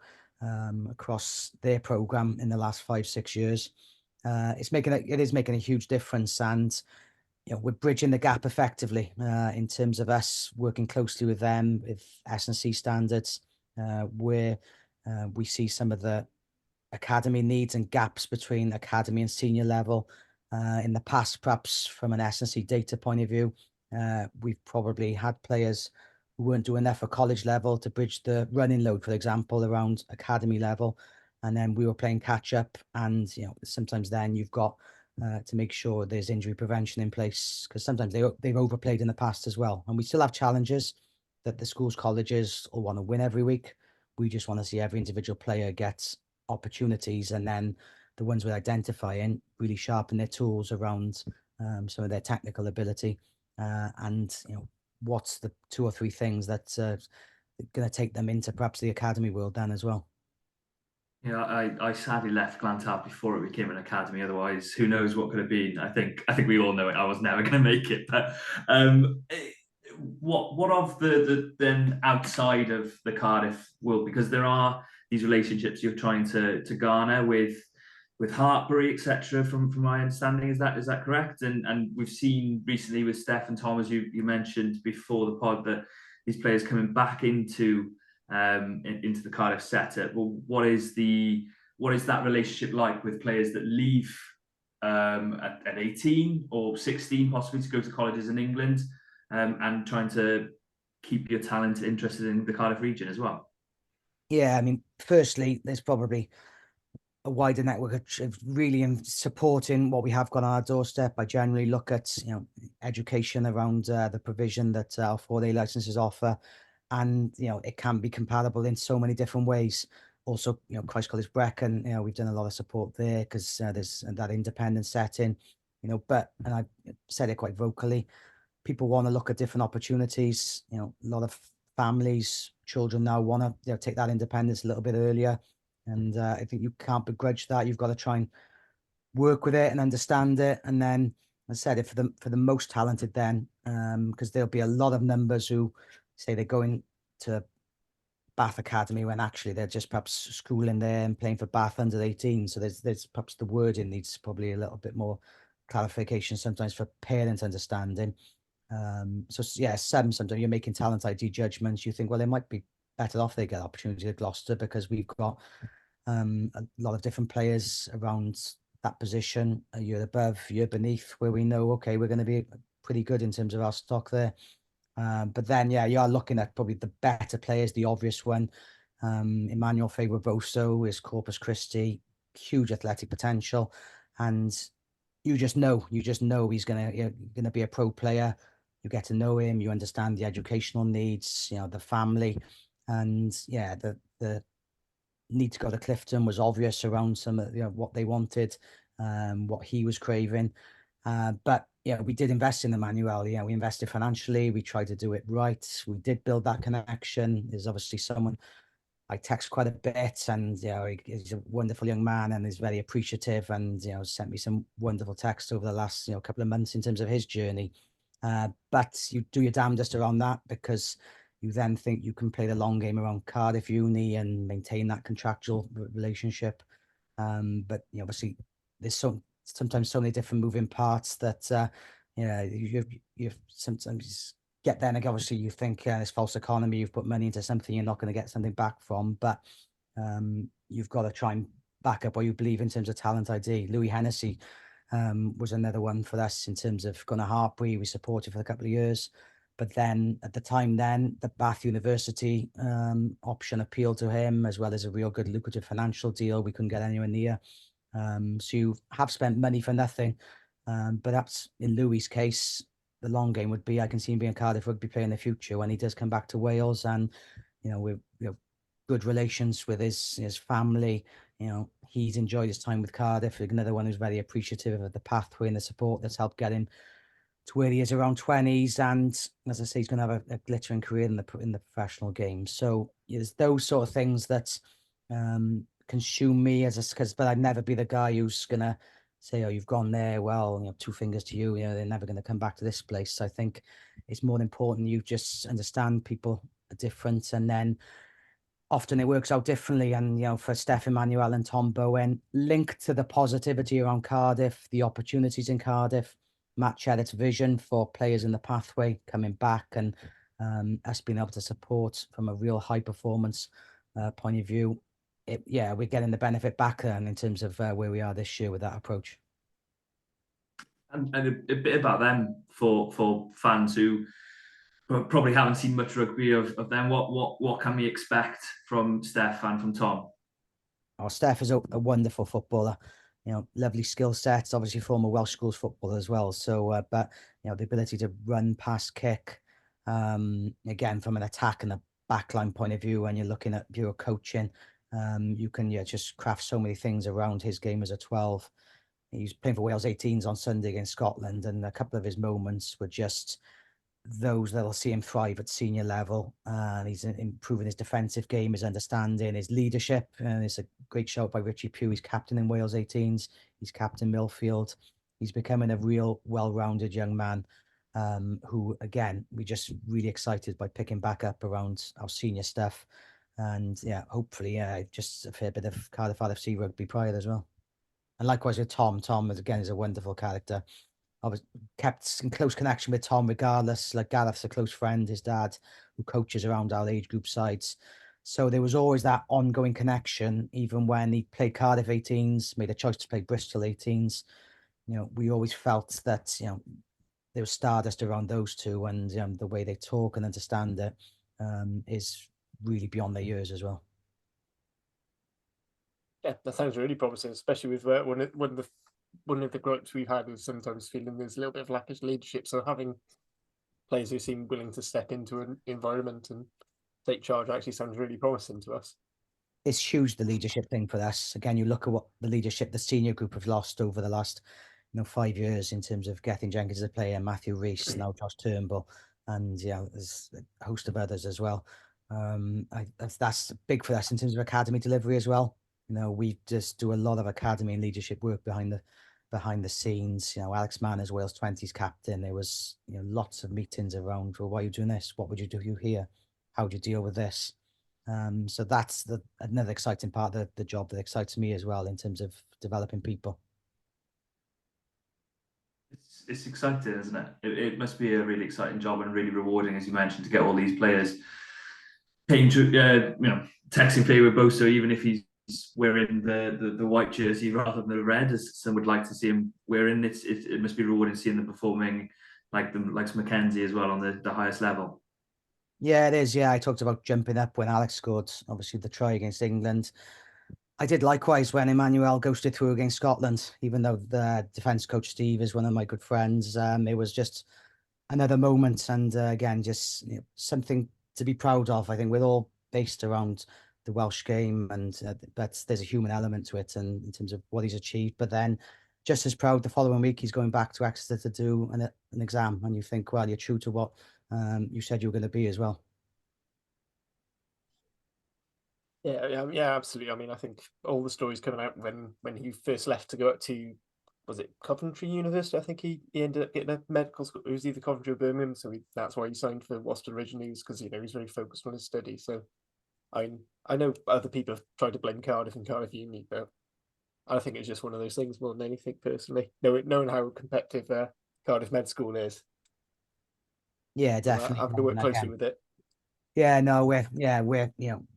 across their program in the last 5-6 years. It is making a huge difference, and we're bridging the gap effectively in terms of us working closely with them with S&C standards, where we see some of the academy needs and gaps between academy and senior level. In the past, perhaps from an S&C data point of view, we've probably had players who weren't doing enough at college level to bridge the running load, for example, around academy level. And then we were playing catch up, and sometimes then you've got to make sure there's injury prevention in place, because sometimes they've overplayed in the past as well. And we still have challenges that the schools, colleges all want to win every week. We just want to see every individual player get opportunities, and then the ones we're identifying really sharpen their tools around some of their technical ability, and what's the 2 or 3 things that's going to take them into perhaps the academy world then as well. I sadly left Glantaf before it became an academy. Otherwise, who knows what could have been. I think we all know it. I was never going to make it. But what of the then outside of the Cardiff world? Because there are these relationships you're trying to garner with Hartbury, etc. From my understanding, is that correct? And we've seen recently with Steph and Tom, as you mentioned before the pod, that these players coming back into the Cardiff setup. Well, what is that relationship like with players that leave at 18 or 16 possibly to go to colleges in England, and trying to keep your talent interested in the Cardiff region as well? Yeah, I mean, firstly, there's probably a wider network of really in supporting what we have got on our doorstep. I generally look at education around the provision that our 4-day licenses offer, and it can be compatible in so many different ways. Also, Christ College Brecon, we've done a lot of support there because there's that independent setting, but, and I said it quite vocally, people want to look at different opportunities. A lot of families, children now want to take that independence a little bit earlier. And I think you can't begrudge that. You've got to try and work with it and understand it. And then, as I said, for the most talented then, because there'll be a lot of numbers who say they're going to Bath Academy when actually they're just perhaps schooling there and playing for Bath under 18. So there's perhaps the wording needs probably a little bit more clarification sometimes for parents understanding. So yeah, sometimes you're making talent ID judgments. You think, well, they might be better off they get opportunity at Gloucester, because we've got a lot of different players around that position, a year above, year beneath, where we know, okay, we're going to be pretty good in terms of our stock there. But then, you are looking at probably the better players. The obvious one, Emmanuel Faber-Boso, is Corpus Christi, huge athletic potential, and you just know he's gonna be a pro player. You get to know him, you understand the educational needs, the family, and the need to go to Clifton was obvious around some of what they wanted, what he was craving. But we did invest in Emmanuel. We invested financially. We tried to do it right. We did build that connection. There's obviously someone I text quite a bit, and he's a wonderful young man and is very appreciative, and sent me some wonderful texts over the last couple of months in terms of his journey. But you do your damnedest around that, because you then think you can play the long game around Cardiff Uni and maintain that contractual relationship. But obviously there's sometimes so many different moving parts that you sometimes get there, and obviously you think this false economy, you've put money into something you're not going to get something back from, but you've got to try and back up what you believe in terms of talent ID. Louis Hennessy was another one for us in terms of going to Hartbury. We supported for a couple of years, but then at the time the Bath University option appealed to him, as well as a real good lucrative financial deal we couldn't get anywhere near. So you have spent money for nothing, but that's in Louis' case. The long game would be, I can see him being a Cardiff rugby player in the future when he does come back to Wales, and we're good relations with his family. You know, he's enjoyed his time with Cardiff. Another one who's very appreciative of the pathway and the support that's helped get him to where he is around 20s. And as I say, he's going to have a glittering career in the professional game. So there's those sort of things that consume me but I'd never be the guy who's going to say, oh, you've gone there. Well, you know, two fingers to you, you know, they're never going to come back to this place. So I think it's more important you just understand people are different, and then often it works out differently. And, you know, for Steph Emmanuel and Tom Bowen, linked to the positivity around Cardiff, the opportunities in Cardiff, Matt Cheddar's vision for players in the pathway coming back, and us being able to support from a real high performance point of view. We're getting the benefit back then in terms of where we are this year with that approach. And a bit about them for fans who probably haven't seen much rugby of them. What can we expect from Steph and from Tom? Oh, Steph is a wonderful footballer. You know, lovely skill sets. Obviously, former Welsh schools footballer as well. So, but you know, the ability to run, pass, kick. Again, from an attack and a backline point of view, when you're looking at pure coaching, you can just craft so many things around his game as a 12. He was playing for Wales 18s on Sunday against Scotland, and a couple of his moments were just those that'll see him thrive at senior level. And he's improving his defensive game, his understanding, his leadership. And it's a great shout by Richie Pugh. He's captain in Wales 18s. He's captain Millfield. He's becoming a real well-rounded young man who, again, we're just really excited by picking back up around our senior stuff. And hopefully, just a fair bit of Cardiff RFC rugby pride as well. And likewise with Tom. Tom, again, is a wonderful character. I was kept in close connection with Tom regardless. Like, Gareth's a close friend, his dad, who coaches around our age group sides. So there was always that ongoing connection, even when he played Cardiff 18s, made a choice to play Bristol 18s. You know, we always felt that, you know, there was stardust around those two, and the way they talk and understand it is really beyond their years as well. Yeah, that sounds really promising, especially with one of the gripes we've had is sometimes feeling there's a little bit of lack of leadership. So having players who seem willing to step into an environment and take charge actually sounds really promising to us. It's huge, the leadership thing for us. Again, you look at what the leadership the senior group have lost over the last 5 years in terms of Gethin Jenkins as a player, Matthew Rees, now Josh Turnbull, and there's a host of others as well. That's big for us in terms of academy delivery as well. You know, we just do a lot of academy and leadership work behind the scenes. You know, Alex Mann is Wales 20s captain. There was lots of meetings around, well, why are you doing this? What would you do here? How would you deal with this? So that's another exciting part of the job that excites me as well in terms of developing people. It's exciting, isn't it? It must be a really exciting job and really rewarding, as you mentioned, to get all these players paying to texting favour both. So even if he's wearing the white jersey rather than the red, as some would like to see him wearing, it must be rewarding seeing them performing like Mackenzie as well on the highest level. Yeah, it is. Yeah, I talked about jumping up when Alex scored, obviously, the try against England. I did likewise when Emmanuel ghosted through against Scotland, even though the defence coach, Steve, is one of my good friends. It was just another moment. And again, just something to be proud of. I think we're all based around the Welsh game, and but there's a human element to it, and in terms of what he's achieved. But then just as proud the following week, he's going back to Exeter to do an exam. And you think, well, you're true to what you said you were going to be as well. Yeah, absolutely. I mean, I think all the stories coming out when he first left to go up to, was it Coventry University? I think he ended up getting a medical school. It was either Coventry or Birmingham, so that's why he signed for Worcester originally, because he's very focused on his study. So I know other people have tried to blame Cardiff and Cardiff Uni, but I think it's just one of those things more than anything. Personally, knowing how competitive Cardiff Med School is, yeah, definitely having to work closely with it. Yeah, no, we're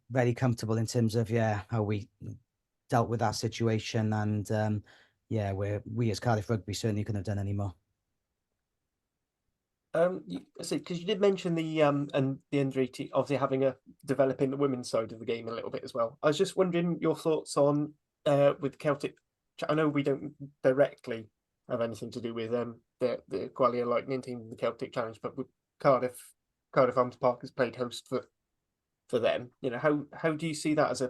very comfortable in terms of how we dealt with that situation, and we as Cardiff Rugby certainly couldn't have done any more. Because you did mention the and the under 18 obviously developing the women's side of the game a little bit as well. I was just wondering your thoughts on with Celtic. I know we don't directly have anything to do with the Gwalia Lightning team, the Celtic Challenge, but with Cardiff Arms Park has played host for for them. You know, how do you see that as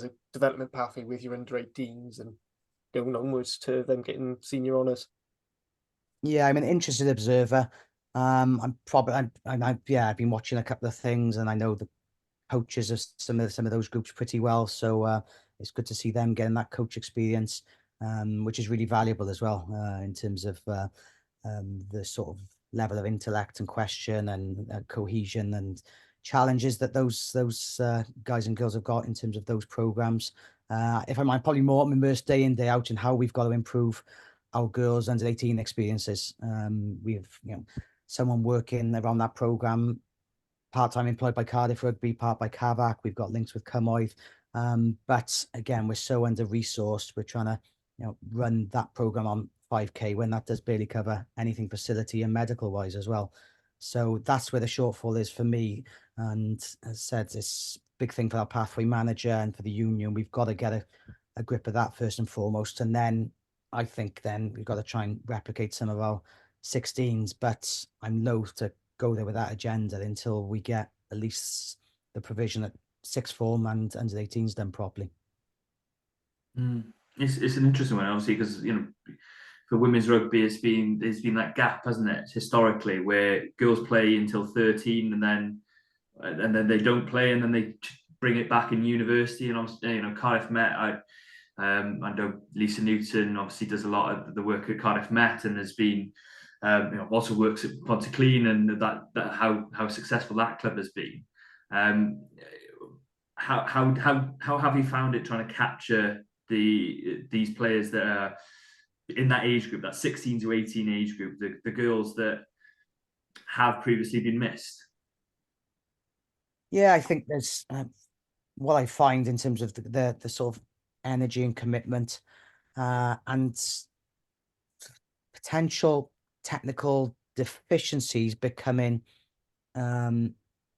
a development pathway with your under 18s and going onwards to them getting senior honours? Yeah, I'm an interested observer. I'm probably, I've been watching a couple of things, and I know the coaches of some of those groups pretty well. So it's good to see them getting that coach experience, which is really valuable as well in terms of the sort of level of intellect and question and cohesion and challenges that those guys and girls have got in terms of those programs. If I'm probably more immersed day in day out in how we've got to improve our girls under 18 experiences. We've someone working around that program, part-time employed by Cardiff Rugby, part by Cavac. We've got links with Cymoedd. But again, we're so under-resourced. We're trying to run that program on 5K when that does barely cover anything facility and medical-wise as well. So that's where the shortfall is for me. And as I said, it's a big thing for our pathway manager and for the union. We've got to get a grip of that first and foremost. And then I think then we've got to try and replicate some of our 16s, but I'm loath to go there with that agenda until we get at least the provision at sixth form and under 18s done properly. It's an interesting one, obviously, because for women's rugby, there's been that gap, hasn't it, historically, where girls play until 13 and then they don't play, and then they bring it back in university. And obviously, Cardiff Met, I know Lisa Newton obviously does a lot of the work at Cardiff Met, and has been also works at Pontyclean, and that how successful that club has been. How have you found it trying to capture these players that are in that age group, that 16 to 18 age group, the girls that have previously been missed? Yeah, I think there's what I find in terms of the sort of energy and commitment and potential technical deficiencies becoming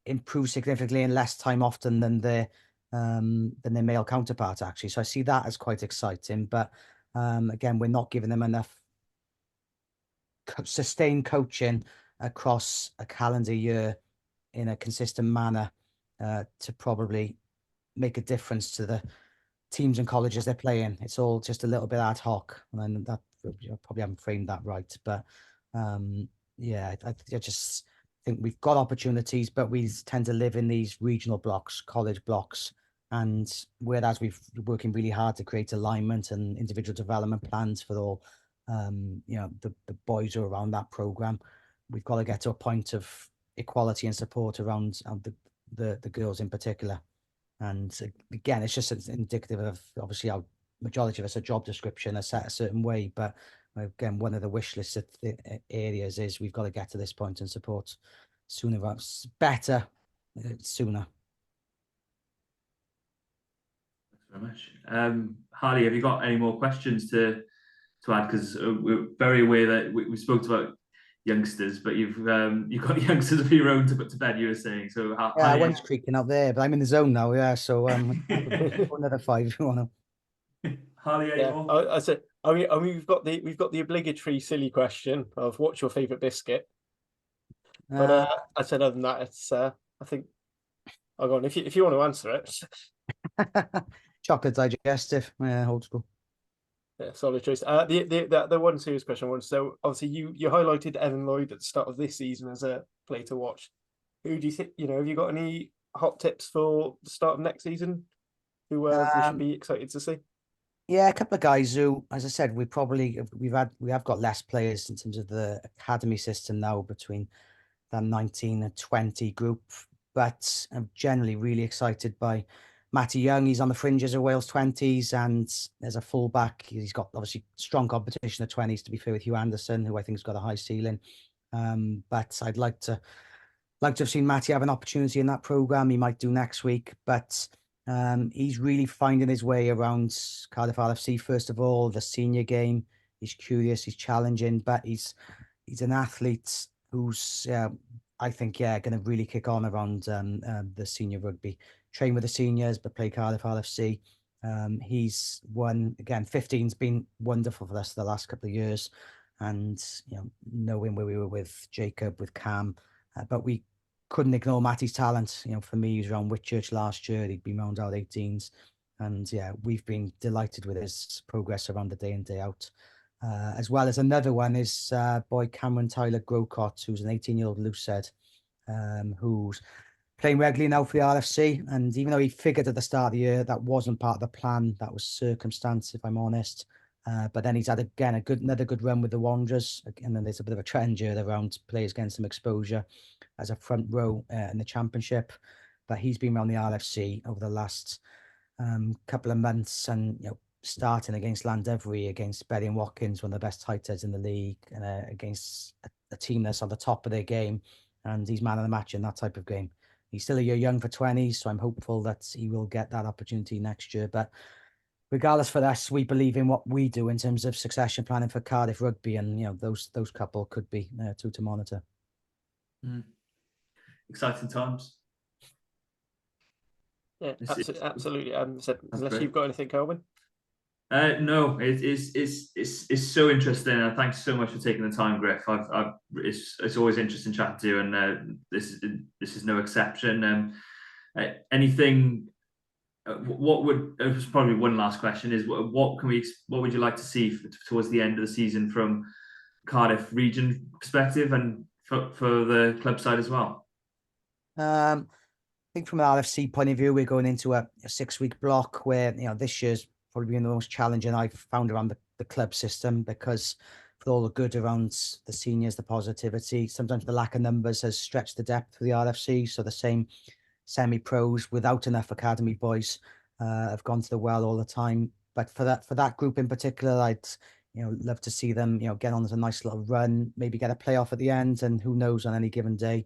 improved significantly in less time often than their male counterpart, actually. So I see that as quite exciting. But again, we're not giving them enough sustained coaching across a calendar year in a consistent manner to probably make a difference to the teams and colleges they're playing. It's all just a little bit ad hoc, and that I probably haven't framed that right. But yeah, I just think we've got opportunities, but we tend to live in these regional blocks, college blocks, and whereas we're working really hard to create alignment and individual development plans for all the boys who are around that program, we've got to get to a point of equality and support around the girls in particular. And again, it's just indicative of obviously our majority of us a job description are set a certain way, but again, one of the wish list areas is we've got to get to this point and support sooner, better, sooner. Thanks very much. Harley, have you got any more questions to add? Because we're very aware that we spoke about youngsters, but you've got youngsters of your own to put to bed, you were saying. So yeah, one's creaking out there, but I'm in the zone now. Yeah, so another 5 if you want to. Harley, I said, I mean, we've got the obligatory silly question of what's your favourite biscuit. But I said other than that, it's I think I'll go on if you want to answer it. Chocolate digestive, yeah, old school. Yeah, solid choice. The one serious question I wanted. So obviously you highlighted Evan Lloyd at the start of this season as a player to watch. Who do you think? Have you got any hot tips for the start of next season? Who we should be excited to see? Yeah, a couple of guys who, as I said, we have got less players in terms of the academy system now between that 19 and 20 group, but I'm generally really excited by Matty Young. He's on the fringes of Wales 20s, and as a fullback, he's got obviously strong competition at 20s, to be fair, with Hugh Anderson, who I think has got a high ceiling. But I'd like to have seen Matty have an opportunity in that program. He might do next week, but he's really finding his way around Cardiff RFC. First of all, the senior game. He's curious, he's challenging, but he's an athlete who's I think going to really kick on around the senior rugby. Train with the seniors, but play Cardiff RFC. He's won again. 15's been wonderful for us the last couple of years, and knowing where we were with Jacob, with Cam, but we couldn't ignore Matty's talent. For me, he was around Whitchurch last year. He'd been round out 18s. And yeah, we've been delighted with his progress around the day in, day out. As well as another one is boy Cameron Tyler Grocott, who's an 18-year-old loosehead, who's playing regularly now for the RFC. And even though he figured at the start of the year that wasn't part of the plan, that was circumstance, if I'm honest. But then he's had again another good run with the Wanderers, and then there's a bit of a trend here around players getting some exposure as a front row in the Championship. But he's been around the RFC over the last couple of months, and starting against Llandovery, against Berry and Watkins, one of the best tight heads in the league, and against a team that's on the top of their game, and he's man of the match in that type of game. He's still a year young for 20s, so I'm hopeful that he will get that opportunity next year. But regardless for us, we believe in what we do in terms of succession planning for Cardiff Rugby, and those couple could be two to monitor. Exciting times. Yeah, absolutely. Unless great. you've got anything, Carwyn. No, it's so interesting, and thanks so much for taking the time, Griff. It's always interesting chatting to you, and this is no exception. Anything? There's probably one last question: is what would you like to see towards the end of the season from Cardiff region perspective, and for the club side as well? I think from an RFC point of view, we're going into a 6-week block where this year's probably been the most challenging I've found around the club system, because for all the good around the seniors, the positivity, sometimes the lack of numbers has stretched the depth for the RFC. So the same semi-pros without enough academy boys have gone to the well all the time. But for that group in particular, I'd love to see them get on as a nice little run, maybe get a playoff at the end, and who knows, on any given day.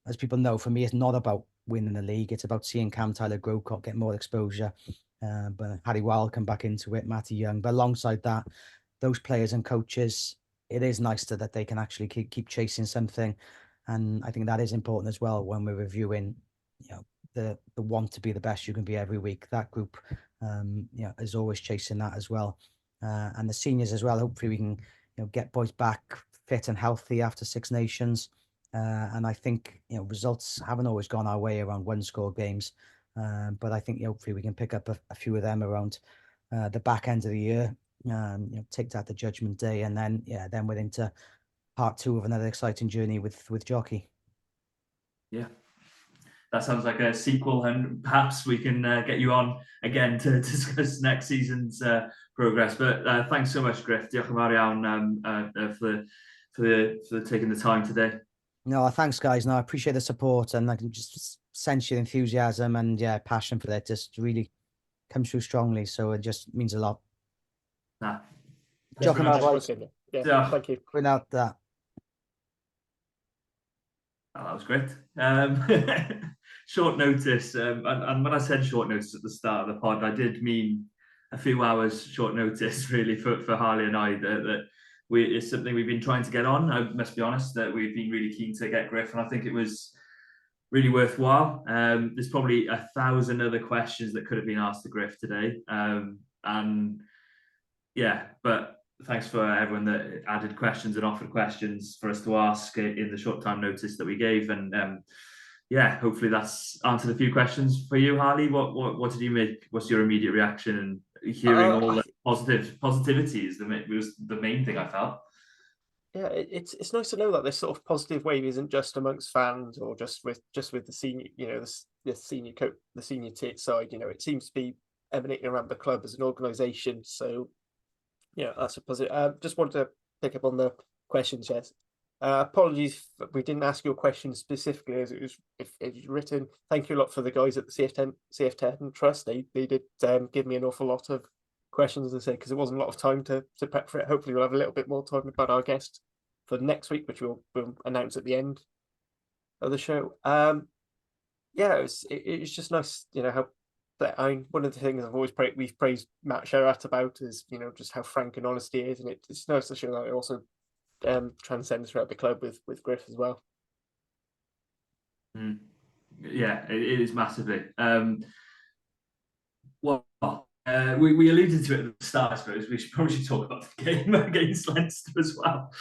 As people know, for me, it's not about winning the league. It's about seeing Cam Tyler Grocott get more exposure. But Harry Wild come back into it, Matty Young. But alongside that, those players and coaches, it is nice that they can actually keep chasing something. And I think that is important as well when we're reviewing, the want to be the best you can be every week. That group, is always chasing that as well. And the seniors as well. Hopefully we can, get boys back fit and healthy after Six Nations. And I think results haven't always gone our way around one-score games, but I think hopefully we can pick up a few of them around the back end of the year. Take that to Judgment Day, and then we're into part 2 of another exciting journey with Jockey. Yeah, that sounds like a sequel, and perhaps we can get you on again to discuss next season's progress. But thanks so much, Griff. Diolch yn fawr iawn for taking the time today. No, thanks, guys. No, I appreciate the support, and I can just sense your enthusiasm and passion for that. Just really comes through strongly, so it just means a lot. Thank you. Bring out that. Oh, that was great. Short notice, and when I said short notice at the start of the pod, I did mean a few hours short notice, really, for Harley and I. That it's something we've been trying to get on. I must be honest that we've been really keen to get Griff, and I think it was really worthwhile. There's probably 1,000 other questions that could have been asked to Griff today, but thanks for everyone that added questions and offered questions for us to ask in the short time notice that we gave, and hopefully that's answered a few questions for you, Harley. What did you make? What's your immediate reaction and hearing all the positivity was the main thing I felt. Yeah, it's nice to know that this sort of positive wave isn't just amongst fans or just with the senior, the senior coach, the senior tier side. It seems to be emanating around the club as an organisation. So, that's a positive. Just wanted to pick up on the questions, yes. Apologies, we didn't ask your question specifically as it was written. Thank you a lot for the guys at the CF10 Trust. They did give me an awful lot of questions, as I say, because it wasn't a lot of time to prep for it. Hopefully we'll have a little bit more time about our guest for next week, which we'll announce at the end of the show. It's just nice, how one of the things I've always we've praised Matt Sherratt about is, just how frank and honest he is, and it's nice to show that it also transcends throughout the club with Griff as well. Yeah, it is massively. we alluded to it at the start, I suppose. We should talk about the game against Leinster as well.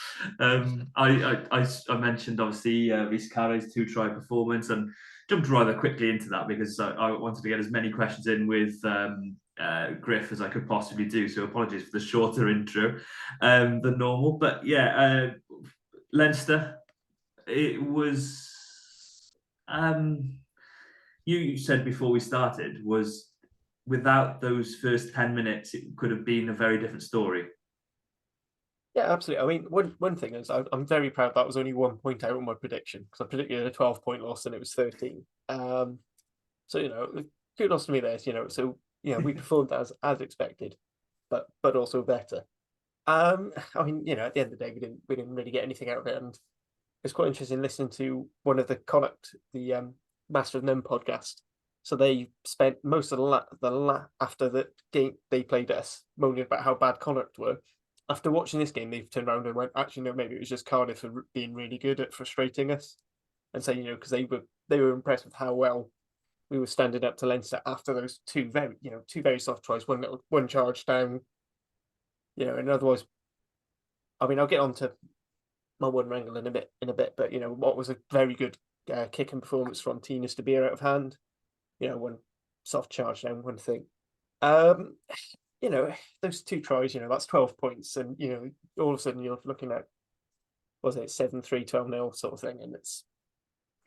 I mentioned, obviously, Rees Carré's 2-try performance and jumped rather quickly into that because I wanted to get as many questions in with Gruff as I could possibly do. So apologies for the shorter intro than normal. But yeah, Leinster, it was... you said before we started was... without those first 10 minutes, it could have been a very different story. Yeah, absolutely. I mean, one thing is I'm very proud that was only 1 point out on my prediction because I predicted a 12-point loss and it was 13. So, you know, kudos to me there, you know. So, yeah, we performed as expected, but also better. I mean, you know, at the end of the day, we didn't really get anything out of it, and it's quite interesting listening to one of the Connacht, the Master of None podcast. So they spent most of the after the game they played us moaning about how bad Connacht were. After watching this game, they've turned around and went, actually, no, maybe it was just Cardiff for being really good at frustrating us. And so, you know, because they were impressed with how well we were standing up to Leinster after those two very soft tries, one charge down, you know, and otherwise, I mean, I'll get on to my one wrangle in a bit, but you know, what was a very good kicking performance from Tina's to Beer out of hand. You know, one soft charge down, one thing. You know, those 2 tries, you know, that's 12 points. And, you know, all of a sudden you're looking at, was it 7-3, 12-0 sort of thing. And it's,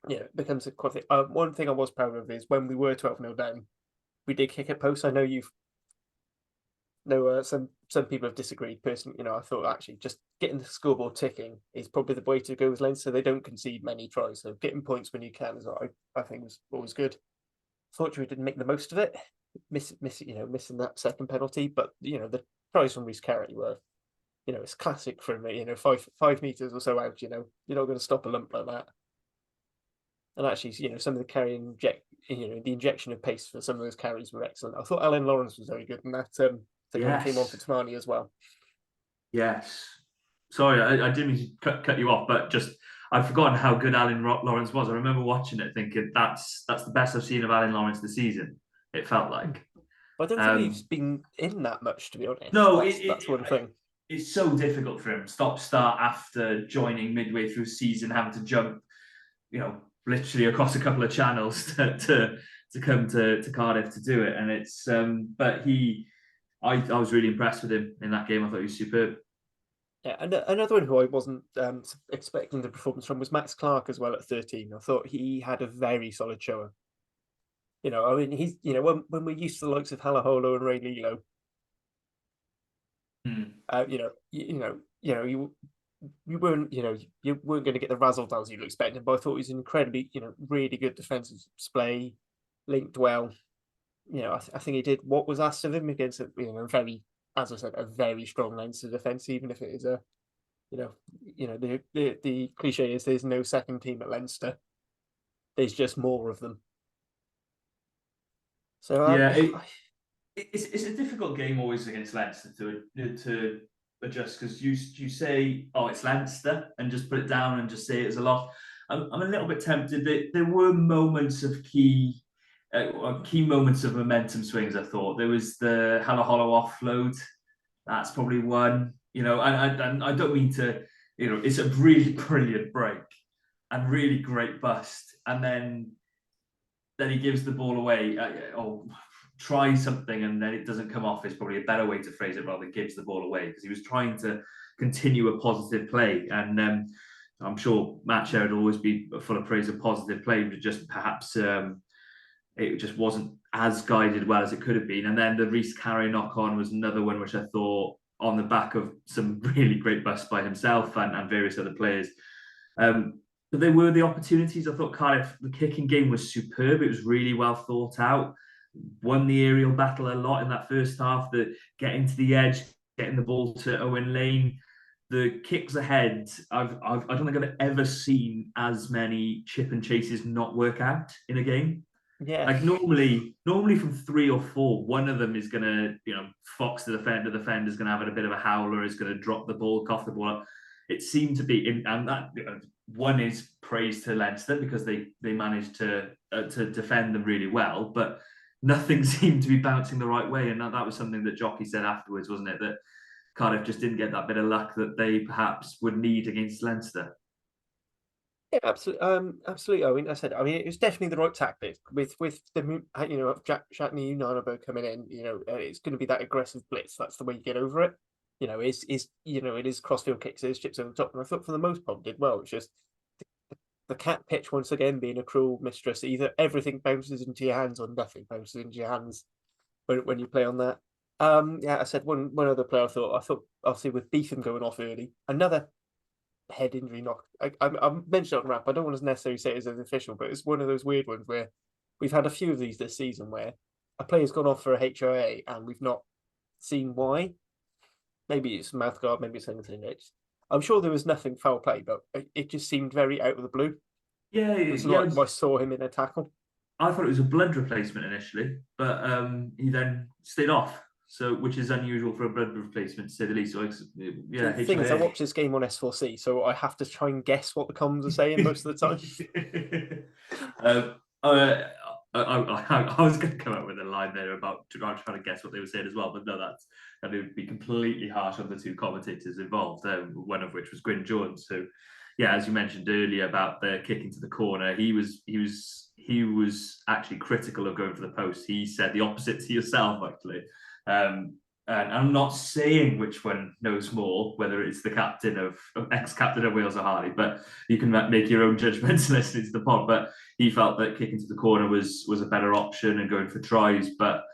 you know, it becomes a quite thing. One thing I was proud of is when we were 12-0 down, we did kick at post. I know some people have disagreed personally. You know, I thought actually just getting the scoreboard ticking is probably the way to go with Leinster. They don't concede many tries. So getting points when you can is what I think was always good. Fortunately, we didn't make the most of it, missing that second penalty. But you know, the tries from Rees Carré were, you know, it's classic from, you know, 5 meters or so out. You know, you're not going to stop a lump like that. And actually, you know, some of the the injection of pace for some of those carries were excellent. I thought Alan Lawrence was very good, and that thing came on for Tamani as well. Yes. Sorry, I didn't mean to cut you off, but just I've forgotten how good Alan Lawrence was. I remember watching it thinking that's the best I've seen of Alan Lawrence this season. It felt like. I don't think he's been in that much, to be honest. No, that's one thing. It's so difficult for him. Stop-start after joining midway through season, having to jump, you know, literally across a couple of channels to come to Cardiff to do it. And it's but I was really impressed with him in that game. I thought he was superb. Yeah, and another one who I wasn't expecting the performance from was Max Clark as well at 13. I thought he had a very solid showing. You know, I mean, he's, you know, when we're used to the likes of Halaholo and Ray Lilo, you weren't going to get the razzle dazzle you expected, but I thought he was incredibly, you know, really good defensive display, linked well. You know, I think he did what was asked of him against a, you know, as I said, a very strong Leinster defence, even if it is a, the cliche is there's no second team at Leinster. There's just more of them. So it's a difficult game always against Leinster to adjust because you say, oh, it's Leinster, and just put it down and just say it's a loss. I'm a little bit tempted. There were moments of key moments of momentum swings. I thought there was the Halaholo offload. That's probably one. You know, and I don't mean to. You know, it's a really brilliant break and really great bust, and then he gives the ball away. Try something and then it doesn't come off is probably a better way to phrase it rather than gives the ball away, because he was trying to continue a positive play. And I'm sure Matt Sherwood will always be full of praise of positive play, but just perhaps it just wasn't as guided well as it could have been. And then the Rees Carré knock-on was another one which I thought, on the back of some really great busts by himself and various other players. But there were the opportunities. I thought Cardiff, the kicking game was superb. It was really well thought out. Won the aerial battle a lot in that first half. The getting to the edge, getting the ball to Owen Lane, the kicks ahead. I don't think I've ever seen as many chip and chases not work out in a game. Yeah. Like normally from 3 or 4, one of them is gonna, you know, fox the defender's gonna have a bit of a howler, is gonna drop the ball, cough the ball up. It seemed to be, and that one is praise to Leinster because they managed to defend them really well, but nothing seemed to be bouncing the right way. And that was something that Jockey said afterwards, wasn't it? That Cardiff just didn't get that bit of luck that they perhaps would need against Leinster. Yeah, absolutely. Absolutely. I mean, it was definitely the right tactic with the Jack Shatney Unanabo coming in. It's going to be that aggressive blitz. That's the way you get over it. It is crossfield kicks, it is chips over the top, and I thought for the most part did well. It's just the cat pitch once again being a cruel mistress. Either everything bounces into your hands or nothing bounces into your hands when you play on that. Yeah, I said one other player. I thought obviously with Beetham going off early, another head injury knock. I mentioned it on rap. I don't want to necessarily say it as an official, but it's one of those weird ones where we've had a few of these this season where a player's gone off for a HIA and we've not seen why. Maybe it's mouth guard, maybe it's anything else. I'm sure there was nothing foul play, but it just seemed very out of the blue. Yeah, It's like I saw him in a tackle. I thought it was a blood replacement initially, but he then stayed off. So, which is unusual for a blood replacement, to say the least. So, yeah, the thing is, I watch this game on S4C, so I have to try and guess what the comms are saying most of the time. I was going to come up with a line there about trying to guess what they were saying as well, but no, that would be completely harsh on the two commentators involved. One of which was Gwyn Jones. So, yeah, as you mentioned earlier about the kick into the corner, he was actually critical of going for the post. He said the opposite to yourself, actually. And I'm not saying which one knows more, whether it's the ex-captain of Wales or Harley, but you can make your own judgments listening to the pod. But he felt that kicking to the corner was a better option and going for tries. But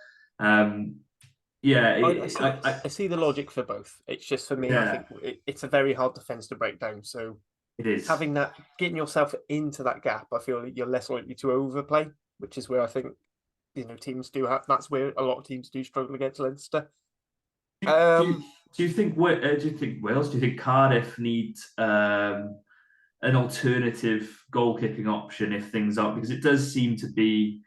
yeah, I see the logic for both. It's just for me, yeah. I think it's a very hard defense to break down. So it is having that, getting yourself into that gap, I feel like you're less likely to overplay, which is where I think teams do have. That's where a lot of teams do struggle against Leinster. Do you think Wales? Do you think Cardiff need an alternative goal kicking option if things are, because it does seem to be.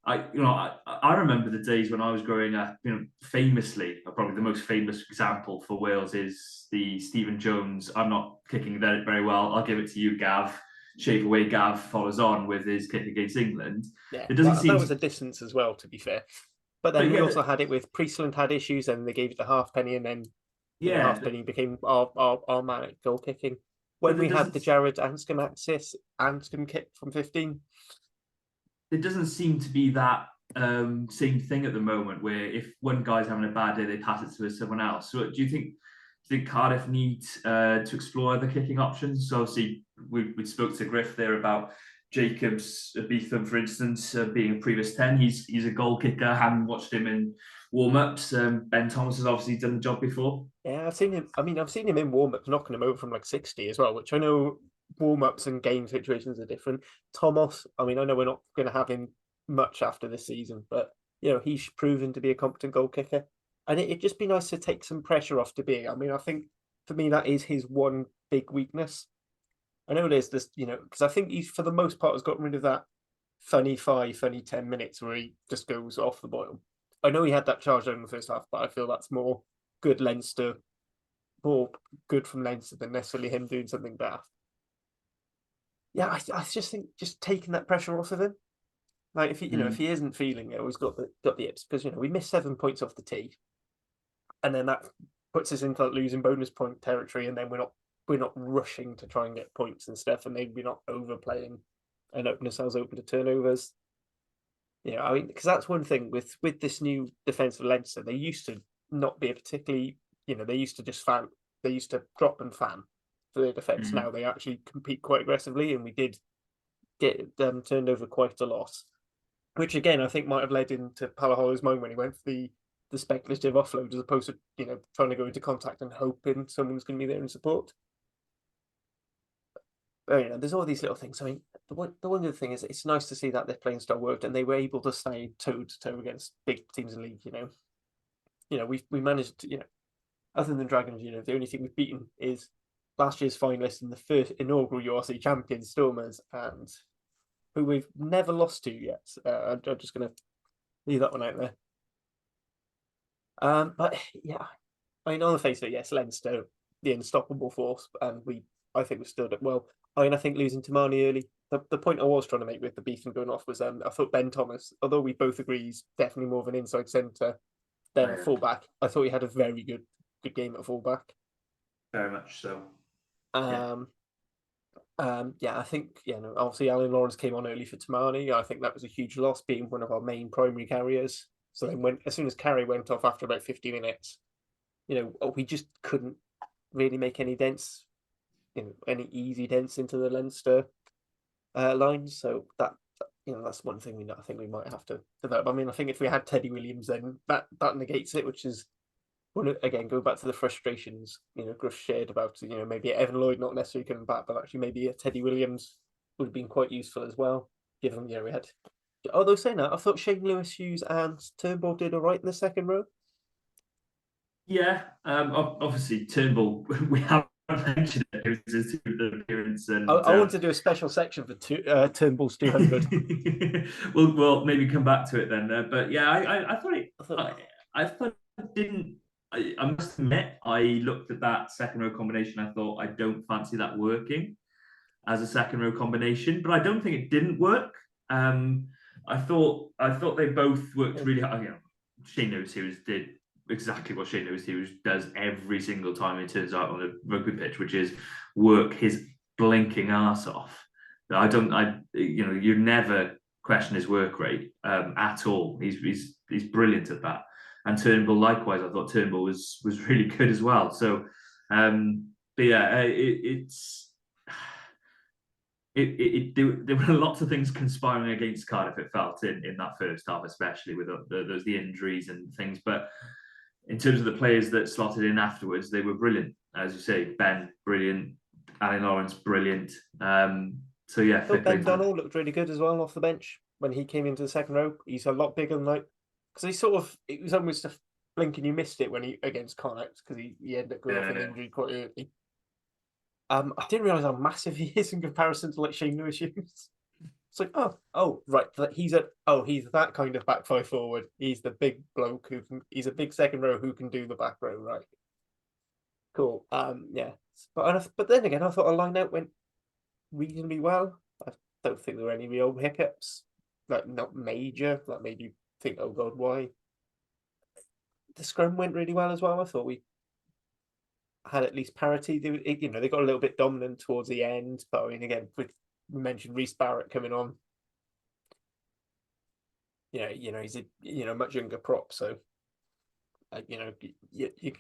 I remember the days when I was growing up. Famously, probably the most famous example for Wales is the Stephen Jones. I'm not kicking that very well. I'll give it to you, Gav. Shave away, Gav follows on with his kick against England. Yeah, it doesn't seem that was a distance as well, to be fair. But then we also had it with Priestland had issues, and they gave it to Halfpenny, and then Halfpenny became our man at goal kicking. When we had the Jared Anscombe kick from 15. It doesn't seem to be that same thing at the moment, where if one guy's having a bad day, they pass it to someone else. So do you think Cardiff need to explore other kicking options? So obviously we spoke to Griff there about Jacobs Beetham, for instance, being a previous 10. He's a goal kicker. Haven't watched him in warm-ups. Ben Thomas has obviously done the job before. Yeah, I've seen him. I mean, I've seen him in warm-ups knocking him over from like 60 as well, which I know warm-ups and game situations are different. Thomas, I mean, I know we're not going to have him much after this season, but he's proven to be a competent goal kicker, and it'd just be nice to take some pressure off De Beer. I mean, I think for me that is his one big weakness. I know there's this, because I think he's for the most part has gotten rid of that funny 10 minutes where he just goes off the boil. I know he had that charge in the first half, but I feel that's more good Leinster, more good from Leinster than necessarily him doing something bad. Yeah, I just think just taking that pressure off of him. Like if he, if he isn't feeling it, or he's got the yips, because we missed 7 points off the tee, and then that puts us into that losing bonus point territory, and then we're not rushing to try and get points and stuff, and maybe we're not overplaying and open ourselves open to turnovers. I mean, because that's one thing with this new defense of Leinster, they used to not be a particularly, they used to just they used to drop and fan for their defense. Mm-hmm. Now they actually compete quite aggressively, and we did get them turned over quite a lot, which again I think might have led into Palaholo's mind when he went for the speculative offload as opposed to trying to go into contact and hoping someone's going to be there in support. But, there's all these little things. I mean, the one good thing is it's nice to see that their playing style worked and they were able to stay toe to toe against big teams in the league. We managed to, other than Dragons, the only thing we've beaten is last year's finalists and the first inaugural URC champions, Stormers, and who we've never lost to yet. I'm just going to leave that one out there. But yeah, I mean, on the face of it, yes, Leinster, the unstoppable force, and we I think we stood up well. I mean, I think losing to Marnie early. The point I was trying to make with the Beaton going off was I thought Ben Thomas, although we both agree he's definitely more of an inside centre than a fullback, I thought he had a very good game at fullback. Very much so. Yeah, I think obviously Alan Lawrence came on early for Tamani. I think that was a huge loss, being one of our main primary carriers. So then as soon as Carré went off after about 50 minutes, we just couldn't really make any dents, any easy dents into the Leinster line. So that's one thing I think we might have to develop. I mean, I think if we had Teddy Williams, then that negates it, which is, again, go back to the frustrations Gruff shared about maybe Evan Lloyd not necessarily coming back, but actually maybe a Teddy Williams would have been quite useful as well, given we had. Although saying that, I thought Shane Lewis, Hughes, and Turnbull did all right in the second row. Yeah, obviously Turnbull, we haven't mentioned it. It was his appearance, and I want to do a special section for Turnbull's 200. we'll maybe come back to it then. But yeah, I thought it didn't. I must admit, I looked at that second row combination. I thought, I don't fancy that working as a second row combination, but I don't think it didn't work. I thought they both worked really hard. Shane Lewis did exactly what Shane Lewis does every single time he turns out on a rugby pitch, which is work his blinking arse off. You never question his work rate at all. He's brilliant at that. And Turnbull, likewise, I thought Turnbull was really good as well. So, but yeah, there were lots of things conspiring against Cardiff. It felt in that first half, especially with the injuries and things. But in terms of the players that slotted in afterwards, they were brilliant. As you say, Ben, brilliant. Alan Lawrence, brilliant. So yeah, Ben Donnell looked really good as well off the bench when he came into the second row. He's a lot bigger than because it was almost a blink and you missed it when he against Connacht, because he ended up going off an injury quite early. I didn't realise how massive he is in comparison to Shane Lewis Hughes. It's like, oh, right, he's that kind of back five forward. He's the big bloke he's a big second row who can do the back row, right? Cool. Yeah. But then again, I thought our line out went reasonably well. I don't think there were any real hiccups, not major. Made you think, oh god, why? The scrum went really well as well. I thought we had at least parity. They got a little bit dominant towards the end, but I mean, again, we mentioned Reese Barrett coming on. He's a much younger prop, so you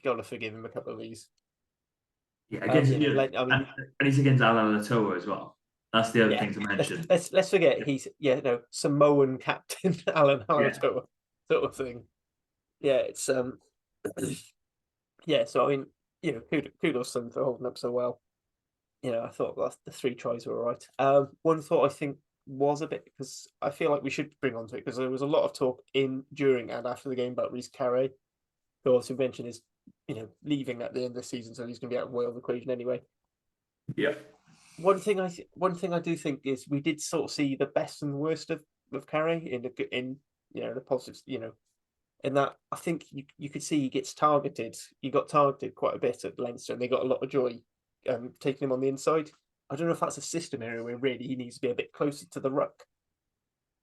got to forgive him a couple of these. Yeah, and he's against Alan Latoa as well. That's the other thing to mention. Let's forget he's Samoan captain Alan Latoa sort of thing. Yeah, it's yeah. So I mean, kudos to them for holding up so well. I thought the 3 tries were all right. One thought I think was a bit, because I feel like we should bring onto it, because there was a lot of talk during and after the game about Reese Carré, who also mentioned is leaving at the end of the season, so he's going to be out of Wales equation anyway. Yeah. One thing I do think is we did sort of see the best and worst of Carré in the positives. In that, I think you could see he gets targeted. He got targeted quite a bit at Leinster, and they got a lot of joy taking him on the inside. I don't know if that's a system area where really he needs to be a bit closer to the ruck.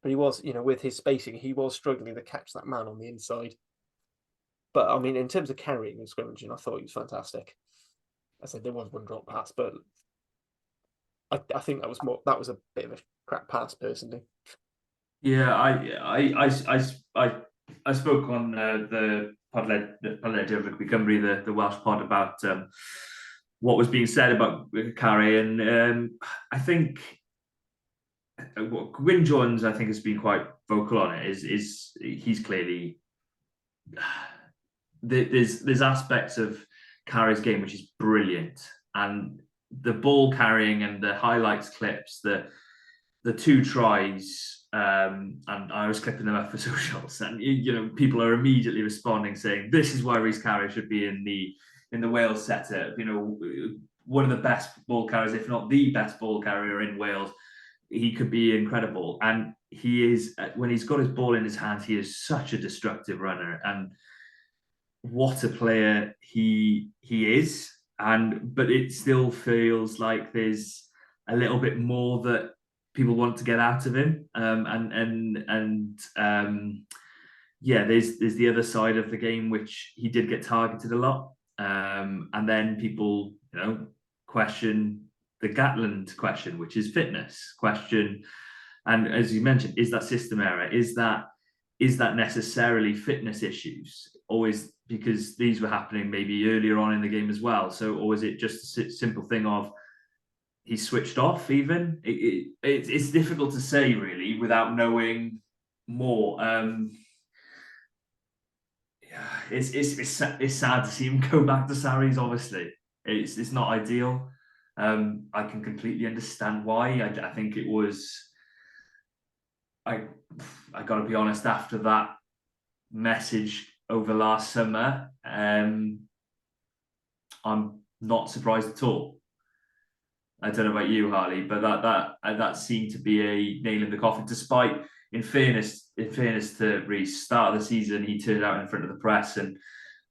But he was, with his spacing, he was struggling to catch that man on the inside. But I mean, in terms of carrying and scrimmaging, I thought he was fantastic. I said there was one drop pass, but I think that was a bit of a crap pass personally. Yeah, I spoke on the Podled of Rugby Cymru, the Welsh pod, about what was being said about Carré, and I think what Gwyn Jones, I think, has been quite vocal on it. Is he's clearly there's aspects of Carré's game which is brilliant, and the ball carrying and the highlights clips, the 2 tries. And I was clipping them up for socials, and people are immediately responding saying this is why Reese Carré should be in the Wales setup. One of the best ball carriers, if not the best ball carrier in Wales. He could be incredible, and he is, when he's got his ball in his hands, he is such a destructive runner, and what a player he is. but it still feels like there's a little bit more that people want to get out of him. Yeah, there's the other side of the game, which he did get targeted a lot. And then people, question the Gatland question, which is fitness question. And as you mentioned, is that system error? Is that necessarily fitness issues? Or is, because these were happening maybe earlier on in the game as well? So, or is it just a simple thing of he switched off even? It's difficult to say really without knowing more. It's sad to see him go back to Sarries. Obviously, it's not ideal. I can completely understand why. I think it was. I got to be honest. After that message over last summer, I'm not surprised at all. I don't know about you, Harley, but that seemed to be a nail in the coffin. Despite, in fairness to Rees, start of the season, he turned out in front of the press, and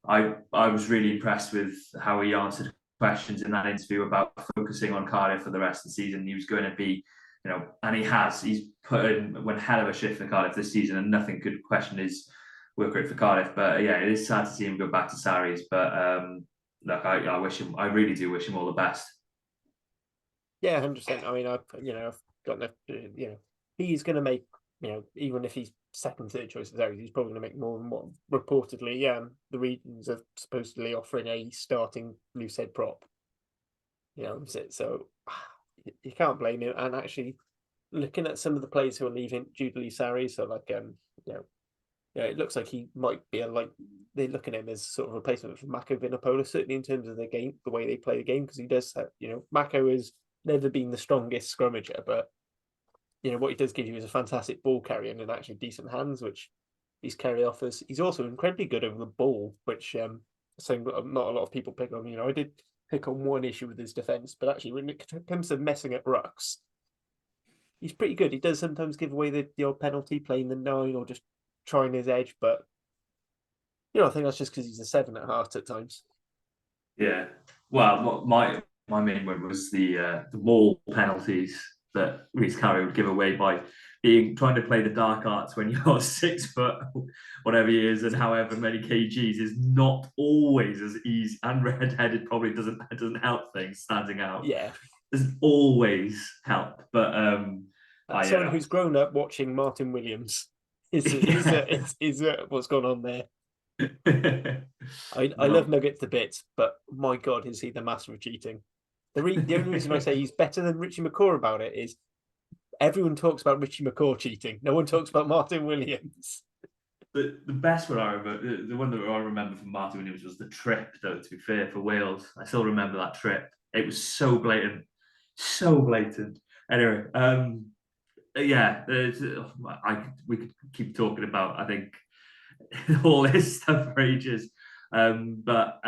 I was really impressed with how he answered questions in that interview about focusing on Cardiff for the rest of the season. He was going to be, and he's put in one hell of a shift for Cardiff this season, and nothing could question his work rate for Cardiff. But yeah, it is sad to see him go back to Sarries. But look, I really do wish him all the best. Yeah, 100%. I mean, I've got no, he's going to make, even if he's second, third choice of Sarries, he's probably going to make more than what reportedly, the Regions are supposedly offering a starting loose head prop. So you can't blame him. And actually, looking at some of the players who are leaving due to leave Sarries, so like, it looks like he might be they look at him as sort of a replacement for Mako Vinopola, certainly in terms of the game, the way they play the game, because he does have, Mako has never been the strongest scrummager, but what he does give you is a fantastic ball carrier and actually decent hands, which these Carré offers. He's also incredibly good over the ball, which not a lot of people pick on. I did pick on one issue with his defense, but actually when it comes to messing up rucks, he's pretty good. He does sometimes give away the odd penalty playing the 9 or just trying his edge, but I think that's just because he's a 7 at heart at times. Yeah, well, my main one was the ball penalties that Rees Carré would give away by trying to play the dark arts when you're 6 foot, whatever he is, and however many kgs is not always as easy. And red-headed probably doesn't help things standing out. Yeah, doesn't always help. But someone who's grown up watching Martin Williams is what's gone on there. I love Nuggets to bits, but my God, is he the master of cheating? The only reason I say he's better than Richie McCaw about it is everyone talks about Richie McCaw cheating. No one talks about Martin Williams. The best one I remember, the one that I remember from Martin Williams was the trip, though, to be fair, for Wales. I still remember that trip. It was so blatant. So blatant. Anyway, yeah, we could keep talking about, I think, all this stuff for ages. But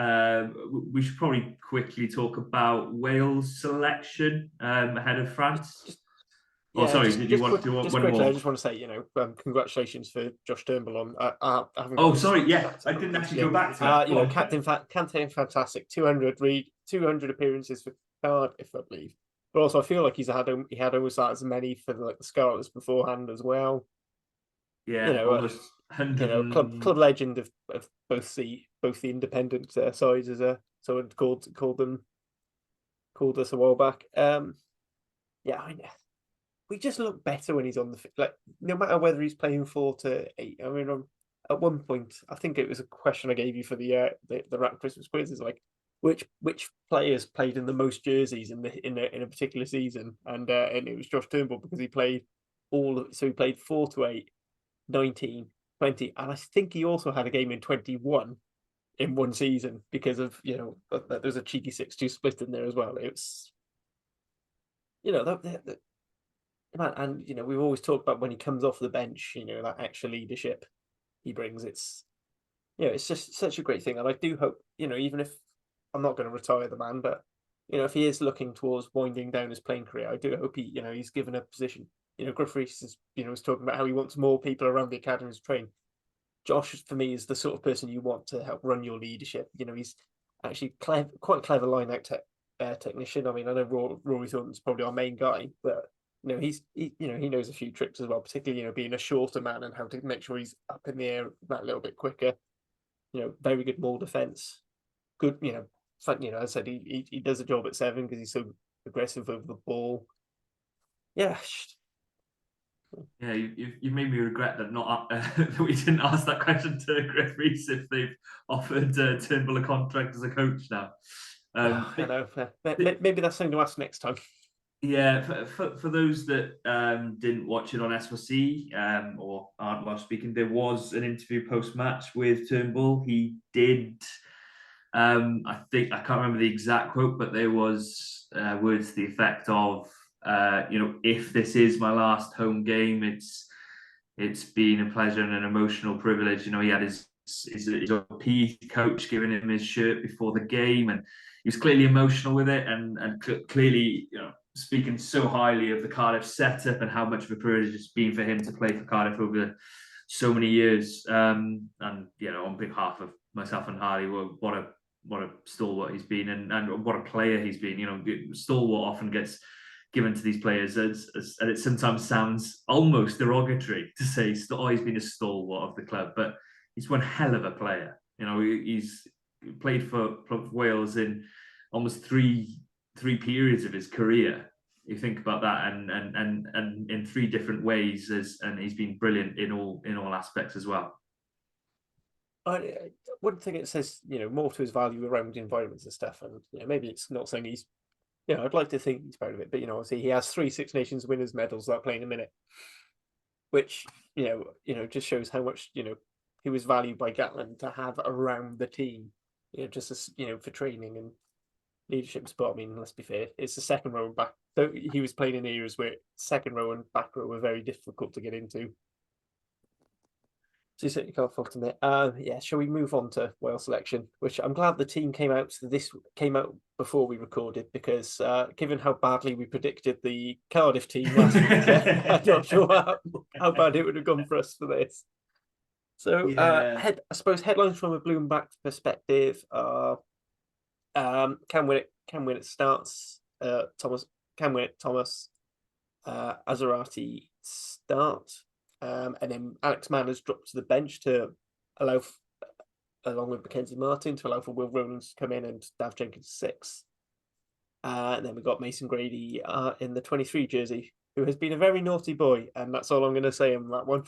we should probably quickly talk about Wales' selection ahead of France. Sorry, did you want one quickly, more? I just want to say, congratulations for Josh Turnbull on. Sorry, yeah, I didn't actually go back to that. Captain fantastic, 200 appearances for Cardiff, I believe. But also, I feel like he had almost that as many for the Scarlets beforehand as well. Yeah, almost 100. Club legend of both the independent sides, as someone called us a while back. We just look better when he's on the no matter whether he's playing 4 to 8. I mean, at one point, I think it was a question I gave you for the Rap Christmas quiz, is like which players played in the most jerseys in a particular season, and it was Josh Turnbull, because he played he played 4 to 8, 19, 20, and I think he also had a game in 21 in one season because of there was a cheeky 6-2 split in there as well. It was and we've always talked about when he comes off the bench, that extra leadership he brings. It's just such a great thing, and I do hope, even if I'm not going to retire the man, but if he is looking towards winding down his playing career, I do hope he's given a position. Gruff Rees was talking about how he wants more people around the academy to train. Josh, for me, is the sort of person you want to help run your leadership. He's actually quite clever line out technician. I mean, I know Rory Thornton's probably our main guy, but he knows a few tricks as well, particularly being a shorter man and how to make sure he's up in the air that little bit quicker. Very good maul defense. Good, as I said, he does a job at 7 because he's so aggressive over the ball. Yeah. Yeah, you've made me regret that that we didn't ask that question to Gruff Rees if they've offered Turnbull a contract as a coach now. I know. Maybe that's something to ask next time. Yeah, for those that didn't watch it on S4C or aren't well speaking, there was an interview post-match with Turnbull. He did, I can't remember the exact quote, but there was words to the effect of, if this is my last home game, it's been a pleasure and an emotional privilege. He had his PE coach giving him his shirt before the game, and he was clearly emotional with it, and clearly, speaking so highly of the Cardiff setup and how much of a privilege it's been for him to play for Cardiff over so many years. And on behalf of myself and Harley, what a stalwart he's been, and what a player he's been. Stalwart often gets given to these players and it sometimes sounds almost derogatory to say he's been a stalwart of the club, but he's one hell of a player. He's played for Wales in almost three periods of his career. You think about that, and in 3 different ways, and he's been brilliant in all aspects as well. I wouldn't think it says more to his value around environments and stuff, and maybe it's not saying he's. I'd like to think he's proud of it, but obviously he has 3 Six Nations winners medals without playing a minute, which just shows how much he was valued by Gatland to have around the team, just as for training and leadership support. I mean, let's be fair, it's the second row and back. So he was playing in eras where second row and back row were very difficult to get into. So you certainly can't fault him there. Shall we move on to Wales selection? Which I'm glad the team came out before we recorded, because given how badly we predicted the Cardiff team last week, I'm not sure how bad it would have gone for us for this. So I suppose headlines from a Bloomback perspective are can win it starts. Thomas, Azarati start. And then Alex Mann has dropped to the bench to allow, along with Mackenzie Martin, to allow for Will Rowlands to come in and Dav Jenkins 6. And then we've got Mason Grady in the 23 jersey, who has been a very naughty boy, and that's all I'm going to say on that one.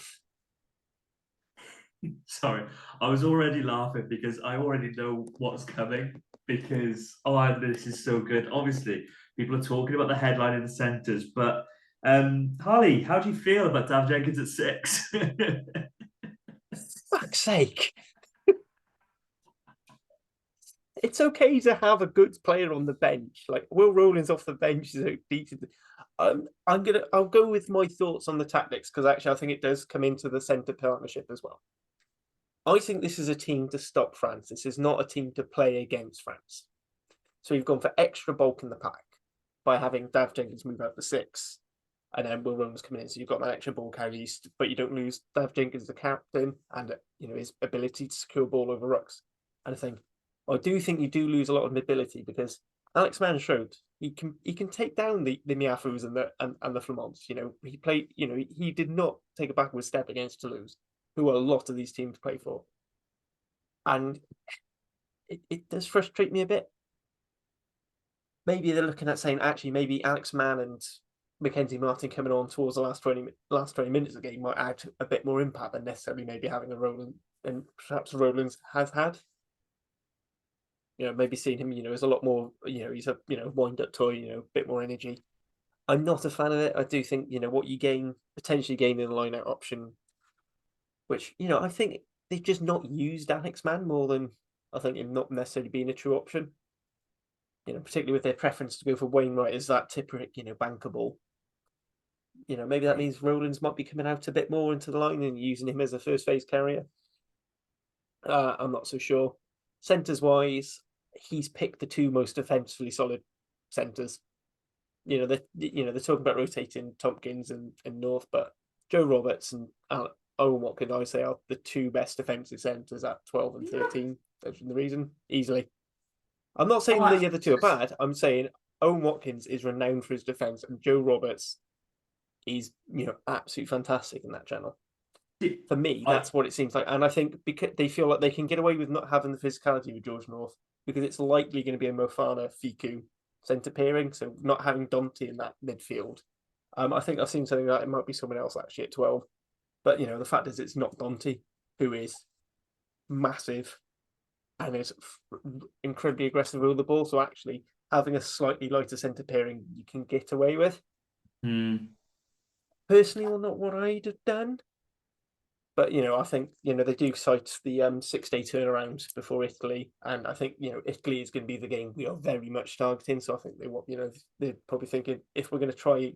Sorry, I was already laughing because I already know what's coming, because this is so good. Obviously, people are talking about the headline in the centres, but Harley, how do you feel about Dav Jenkins at 6? Fuck's sake. It's okay to have a good player on the bench. Like Will Rowlands off the bench is decent. I'll go with my thoughts on the tactics, because actually I think it does come into the centre partnership as well. I think this is a team to stop France. This is not a team to play against France. So you've gone for extra bulk in the pack by having Dav Jenkins move out to 6. And then Will Rowlands coming in, so you've got that extra ball carries, but you don't lose Dav Jenkins, the captain, and his ability to secure ball over rucks. And I do think you do lose a lot of mobility, because Alex Mann showed he can take down the Miafus and the Flamands. He played. He did not take a backward step against Toulouse, who a lot of these teams play for, and it does frustrate me a bit. Maybe they're looking at saying, actually, maybe Alex Mann and Mackenzie Martin coming on towards the last 20 minutes of the game might add a bit more impact than necessarily maybe having a Rowland, and perhaps Rowlands has had. Maybe seeing him, as a lot more, he's a, wind up toy, a bit more energy. I'm not a fan of it. I do think, what you potentially gain in a line out option, which, I think they've just not used Alex Mann more than I think him not necessarily being a true option. Particularly with their preference to go for Wainwright as that Tipperick, bankable. Maybe that means Rowlands might be coming out a bit more into the line and using him as a first phase carrier. I'm not so sure. Centres wise, he's picked the 2 most defensively solid centres. They're talking about rotating Tompkins and North, but Joe Roberts and Owen Watkin, I say, are the 2 best defensive centres at 12 and 13. That's the reason, easily. I'm not saying Oh, the other two are bad. I'm saying Owen Watkins is renowned for his defence, and Joe Roberts is, absolutely fantastic in that channel. For me, that's what it seems like. And I think because they feel like they can get away with not having the physicality with George North, because it's likely going to be a Mofana Fiku centre pairing, so not having Dante in that midfield. I think I've seen something that it might be someone else actually at 12. But, the fact is it's not Dante, who is massive and is incredibly aggressive with the ball. So actually having a slightly lighter centre pairing you can get away with. Personally, not what I'd have done. But, I think, they do cite the 6-day turnaround before Italy. And I think, Italy is going to be the game we are very much targeting. So I think they're probably thinking, if we're going to try,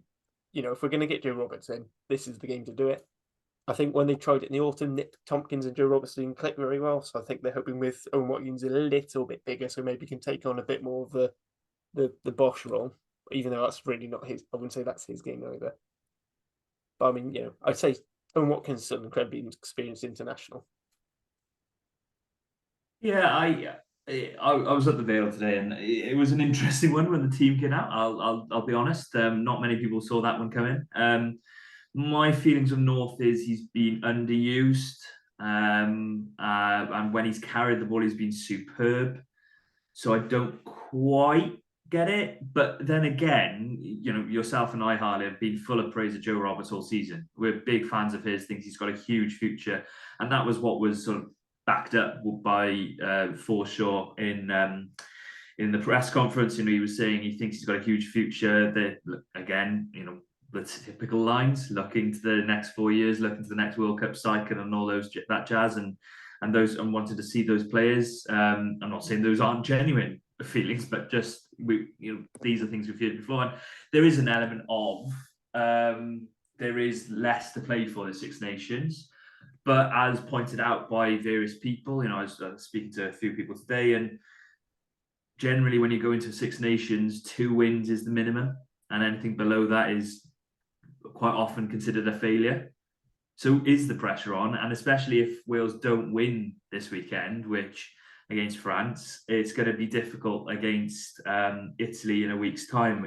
if we're going to get Joe Roberts in, this is the game to do it. I think when they tried it in the autumn, Nick Tompkins and Joe Roberts didn't click very well. So I think they're hoping with Owen Watkins a little bit bigger, so maybe can take on a bit more of the Bosch role, even though that's really not his. I wouldn't say that's his game either. But I mean, I'd say Owen Watkins is an incredibly experienced international. Yeah, I was at the Vale today, and it was an interesting one when the team came out. I'll be honest. Not many people saw that one coming. My feelings of North is he's been underused, and when he's carried the ball, he's been superb. So I don't quite get it. But then again, yourself and I, Harley, have been full of praise of Joe Roberts all season. We're big fans of his, thinks he's got a huge future. And that was what was sort of backed up by Forshaw in the press conference. He was saying he thinks he's got a huge future. Again, the typical lines, looking to the next 4 years, looking to the next World Cup cycle and all that jazz, and wanted to see those players. I'm not saying those aren't genuine feelings, but just these are things we've heard before. And there is an element of there is less to play for the Six Nations, but as pointed out by various people, I was speaking to a few people today, and generally when you go into Six Nations, 2 wins is the minimum, and anything below that is quite often considered a failure. So is the pressure on? And especially if Wales don't win this weekend, which against France, it's going to be difficult against Italy in a week's time.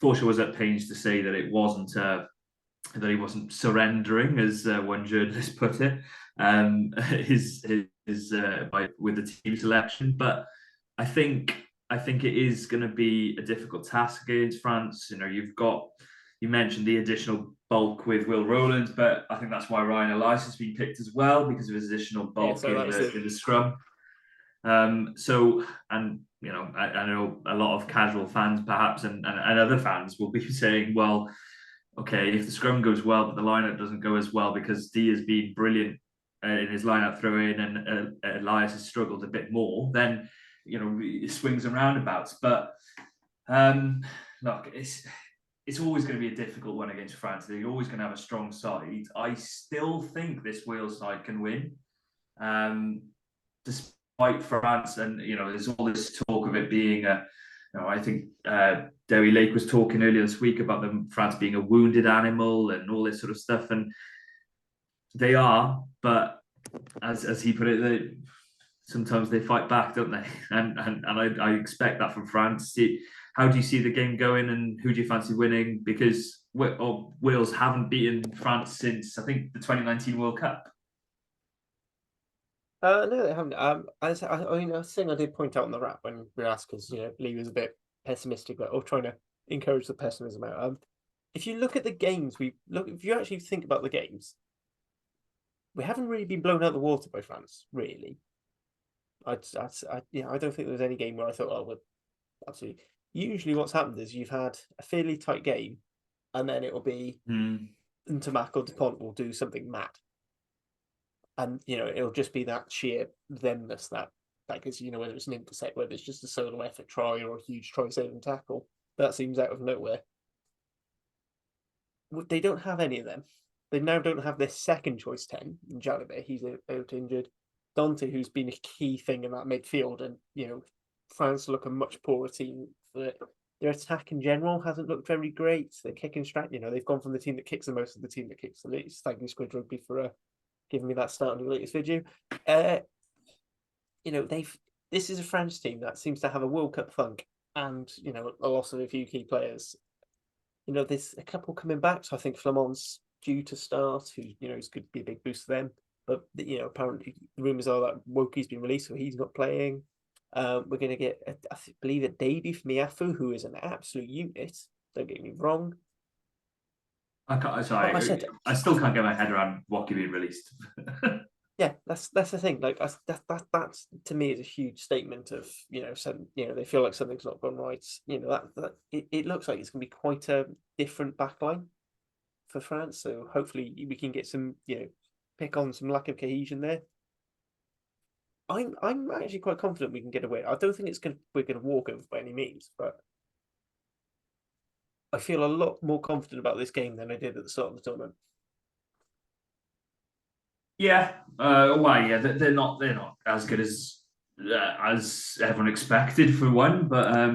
Forshaw was at pains to say that it wasn't that he wasn't surrendering, as one journalist put it, with the team selection. But I think it is going to be a difficult task against France. You mentioned the additional bulk with Will Rowland, but I think that's why Ryan Elias has been picked as well, because of his additional bulk in the scrum. I know a lot of casual fans perhaps and other fans will be saying, well, okay, if the scrum goes well, but the lineup doesn't go as well because D has been brilliant in his lineup throw-in and Elias has struggled a bit more, then, it swings and roundabouts. But look, it's always going to be a difficult one against France. They're always going to have a strong side. I still think this Wales side can win, despite France. And there's all this talk of it being I think Derry Lake was talking earlier this week about France being a wounded animal and all this sort of stuff, and they are. But as he put it, sometimes they fight back, don't they? And I expect that from France. How do you see the game going, and who do you fancy winning? Because Wales haven't beaten France since, I think, the 2019 World Cup. No, they haven't. A thing I did point out on the wrap when we asked, because Lee was a bit pessimistic, but trying to encourage the pessimism out. If you look at the games, if you actually think about the games, we haven't really been blown out of the water by France, really. I don't think there's any game where I thought, oh, well, absolutely. Usually, what's happened is you've had a fairly tight game, and then it'll be Ntamak or DuPont will do something mad, and it'll just be that sheer themness that gives whether it's an intercept, whether it's just a solo effort try or a huge try saving tackle that seems out of nowhere. They don't have any of them. They now don't have their second choice 10 in Jalabert. He's out injured. Dante, who's been a key thing in that midfield, and France look a much poorer team. Their attack in general hasn't looked very great. Their kicking strat, they've gone from the team that kicks the most to the team that kicks the least. Thank you, Squid Rugby, for giving me that start on the latest video. this is a French team that seems to have a World Cup funk, and a loss of a few key players. There's a couple coming back, so I think Flamon's due to start, who is going to be a big boost for them. But apparently the rumours are that Woki's been released, so he's not playing. We're going to get, I believe, a debut for Miafu, who is an absolute unit. Don't get me wrong. Sorry, I still can't get my head around Woki being released. Yeah, that's the thing. Like that's to me is a huge statement of they feel like something's not gone right. That it looks like it's going to be quite a different backline for France. So hopefully we can get some pick on some lack of cohesion there. I'm actually quite confident we can get away. I don't think we're gonna walk over by any means, but I feel a lot more confident about this game than I did at the start of the tournament. Yeah, they're not as good as everyone expected for one, but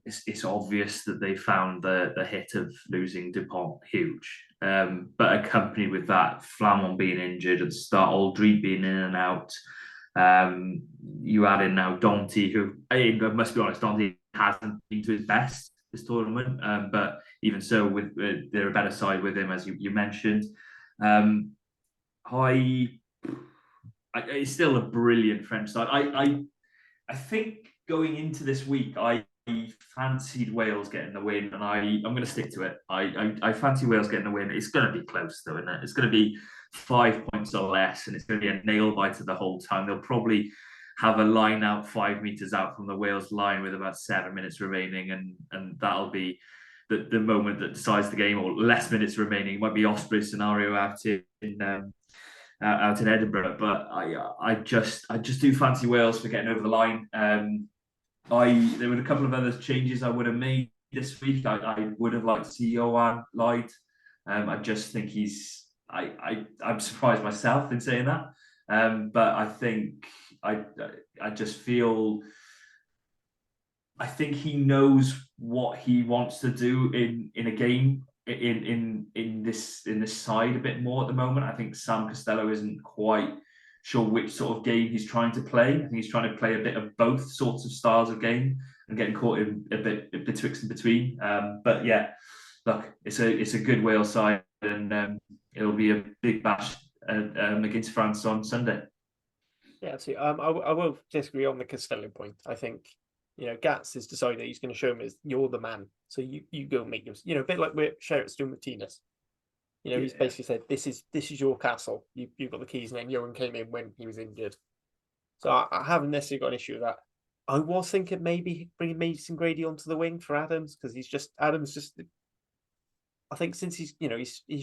it's obvious that they found the hit of losing Dupont huge. But accompanied with that, Flamand being injured at the start, Aldry being in and out. You add in now Danty, who I must be honest, Danty hasn't been to his best this tournament. But even so, with they're a better side with him, as you mentioned. It's still a brilliant French side. I think going into this week, I fancied Wales getting the win, and I'm going to stick to it. I fancy Wales getting the win. It's going to be close, though, isn't it? It's going to be 5 points or less, and it's going to be a nail biter the whole time. They'll probably have a line out 5 meters out from the Wales line with about 7 minutes remaining, and that'll be the moment that decides the game, or less minutes remaining. It might be Osprey scenario out in Edinburgh, but I just do fancy Wales for getting over the line. There were a couple of other changes I would have made this week. I would have liked to see Johan Lloyd. I just think I'm surprised myself in saying that. But I think I just feel I think he knows what he wants to do in a game in this side a bit more at the moment. I think Sam Costello isn't quite sure which sort of game he's trying to play. I think he's trying to play a bit of both sorts of styles of game and getting caught in a bit betwixt and between. But yeah, look, it's a good Wales side, and it'll be a big bash against France on Sunday. Yeah, absolutely. I will disagree on the Costello point. I think Gats has decided he's going to show him as you're the man, so you go make him. A bit like we're Sherritt's doing with Martinez. He's basically said this is your castle. You've got the keys, and then Johan came in when he was injured. So I haven't necessarily got an issue with that. I was thinking maybe bringing Mason Grady onto the wing for Adams, because Adams just. I think since he's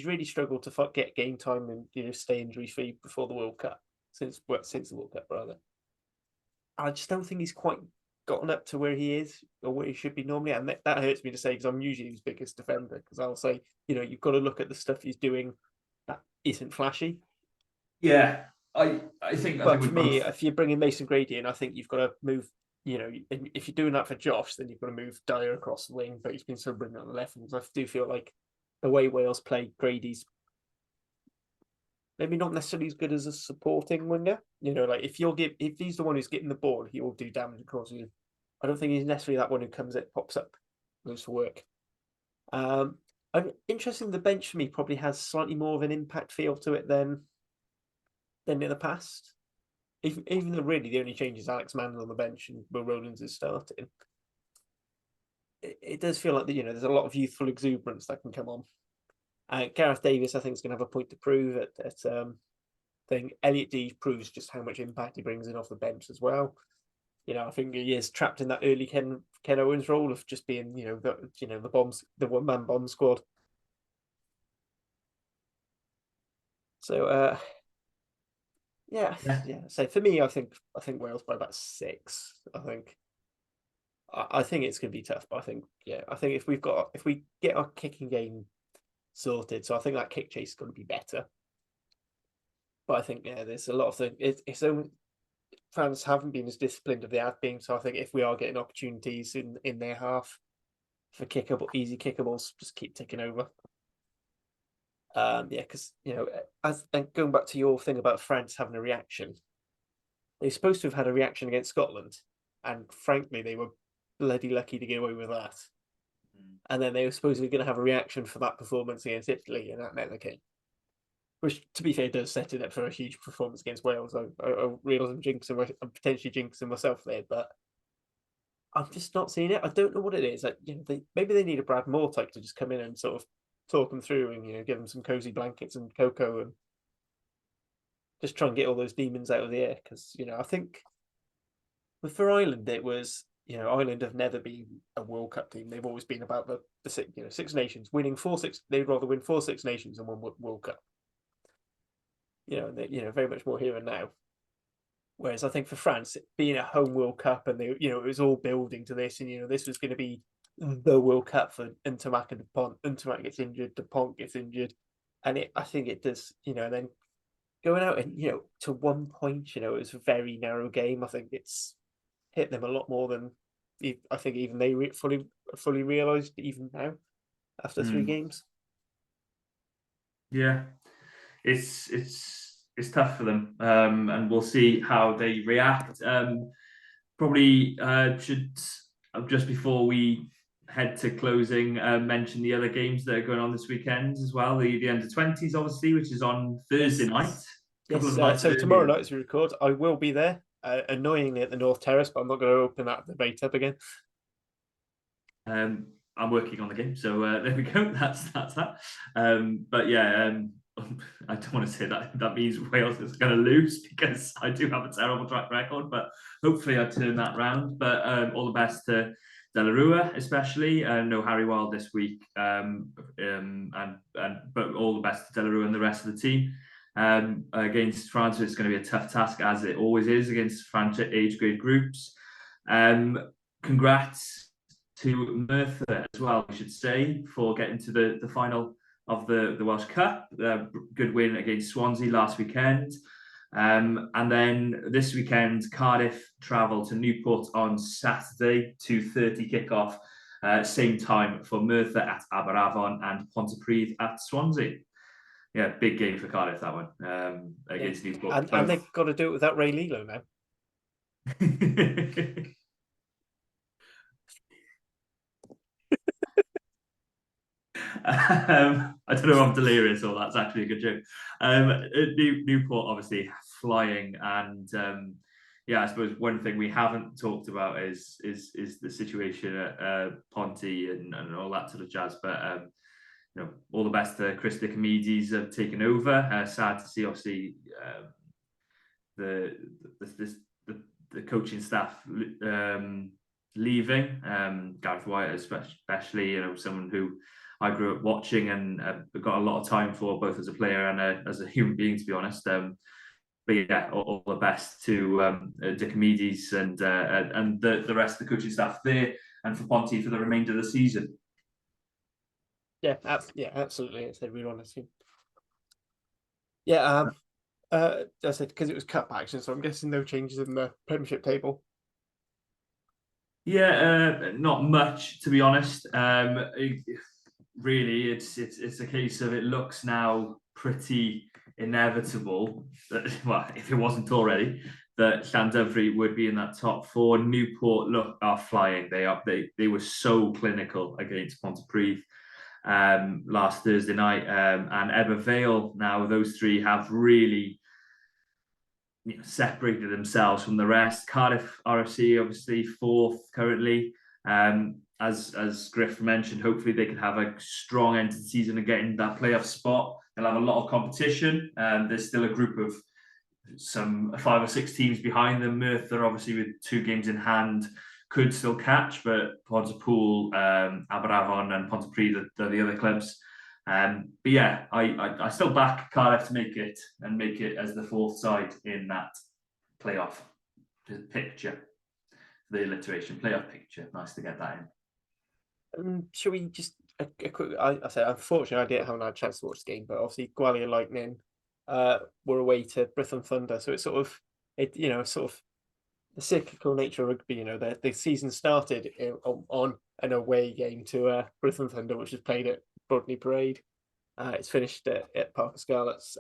really struggled to get game time and stay injury free before the World Cup since the World Cup rather. I just don't think he's quite gotten up to where he is or where he should be normally, and that hurts me to say because I'm usually his biggest defender. Because I'll say you've got to look at the stuff he's doing that isn't flashy. Yeah, I think. But for me, if you're bringing Mason Grady in, I think you've got to move. If you're doing that for Josh, then you've got to move Dyer across the wing. But he's been so brilliant on the left, and I do feel like the way Wales play, Grady's maybe not necessarily as good as a supporting winger. Like if he's the one who's getting the ball, he will do damage across you. I don't think he's necessarily that one who comes in, pops up, goes for work. I'm interesting. The bench for me probably has slightly more of an impact feel to it than in the past. Even though really the only change is Alex Mann on the bench and Will Rowlands is starting. It does feel like there's a lot of youthful exuberance that can come on. Gareth Davis, I think, is going to have a point to prove at thing. Elliot Dee proves just how much impact he brings in off the bench as well. I think he is trapped in that early Ken Owens role of just being, the one man bomb squad. So yeah. So for me, I think Wales by about 6. I think it's going to be tough, but I think if we get our kicking game sorted, so I think that kick chase is going to be better. But I think there's a lot of things. It's only France haven't been as disciplined as they have been, so I think if we are getting opportunities in their half for easy kickables, just keep ticking over. Because and going back to your thing about France having a reaction, They're supposed to have had a reaction against Scotland, and frankly, they were bloody lucky to get away with that. And then they were supposedly going to have a reaction for that performance against Italy, and that never came. Which, to be fair, does set it up for a huge performance against Wales. I realise I'm potentially jinxing myself there, but I'm just not seeing it. I don't know what it is. Like, maybe they need a Brad Moore type to just come in and sort of talk them through and give them some cozy blankets and cocoa and just try and get all those demons out of the air. Because I think for Ireland, it was Ireland have never been a World Cup team. They've always been about the Six Nations, winning 4-6. They'd rather win 4 Six Nations than 1 World Cup. Very much more here and now. Whereas I think for France, being a home World Cup, and it was all building to this, and this was going to be the World Cup for Intermac and Dupont. Intermac gets injured, Dupont gets injured, and I think it does. And then going out and to 1 point, it was a very narrow game. I think it's hit them a lot more than I think even they fully realised even now after 3 games. Yeah. It's tough for them, and we'll see how they react. Probably should, just before we head to closing, mention the other games that are going on this weekend as well. The under-20s, obviously, which is on Thursday night. Yes, so tomorrow night as we record, I will be there. Annoyingly at the North Terrace, but I'm not going to open that debate up again. I'm working on the game, so there we go. That's that. But yeah. I don't want to say that means Wales is going to lose, because I do have a terrible track record, but hopefully I turn that round. But all the best to De La Rua, especially. No Harry Wild this week, but all the best to De La Rua and the rest of the team. Against France, it's going to be a tough task, as it always is against French age grade groups. Congrats to Merthyr as well, I should say, for getting to the final of the Welsh Cup. Good win against Swansea last weekend. And then this weekend, Cardiff travel to Newport on Saturday, 2:30 kickoff, same time for Merthyr at Aberafon and Pontypridd at Swansea. Yeah, big game for Cardiff, that one, against Newport. And they've got to do it without Ray Lilo now. I don't know if I'm delirious or that's actually a good joke. Newport obviously flying, and I suppose one thing we haven't talked about is the situation at Ponty and all that sort of jazz. But all the best to Chris Dickomedes have taken over. Sad to see, obviously, the coaching staff leaving. Gareth White especially, someone who I grew up watching and got a lot of time for, both as a player and as a human being, to be honest. But yeah, all the best to Dickomedes and the rest of the coaching staff there, and for Ponty for the remainder of the season. Yeah, absolutely. It's a real honest team. Yeah, I said because it was cutbacks, so I'm guessing no changes in the Premiership table. Yeah, not much, to be honest. Really, it's a case of, it looks now pretty inevitable that, well, if it wasn't already, that Llandovery would be in that top 4. Newport are flying. They were so clinical against Pontypridd last Thursday night, and Ebbw Vale. Now those 3 have really separated themselves from the rest. Cardiff RFC obviously 4th currently. As Griff mentioned, hopefully they can have a strong end to the season and get in that playoff spot. They'll have a lot of competition. There's still a group of some 5 or 6 teams behind them. Merthyr, obviously, with 2 games in hand, could still catch, but Pontypool, Aberafon and Pontypridd are the other clubs. But yeah, I still back Cardiff to make it as the 4th side in that playoff picture. The alliteration, playoff picture. Nice to get that in. Should we just a quick? I said, unfortunately, I haven't had a chance to watch the game, but obviously Gwalia Lightning were away to Brython Thunder, so it's sort of the cyclical nature of rugby. The season started on an away game to Brython Thunder, which was played at Bodney Parade. It's finished at Parker Scarlets.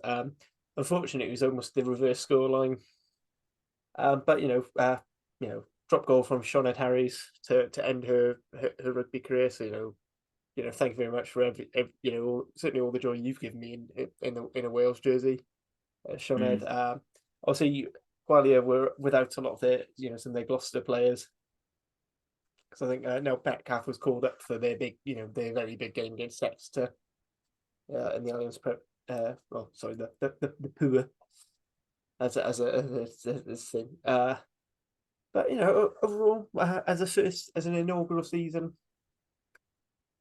Unfortunately, it was almost the reverse scoreline But drop goal from Sinead Harries to end her rugby career. So thank you very much for certainly all the joy you've given me in a Wales jersey, Sinead. Obviously, Gwalia were without a lot of some of their Gloucester players, because I think Nell Petcath was called up for their very big game against Exeter in the Alliance Prep. The Pua as a thing. But overall, as an inaugural season,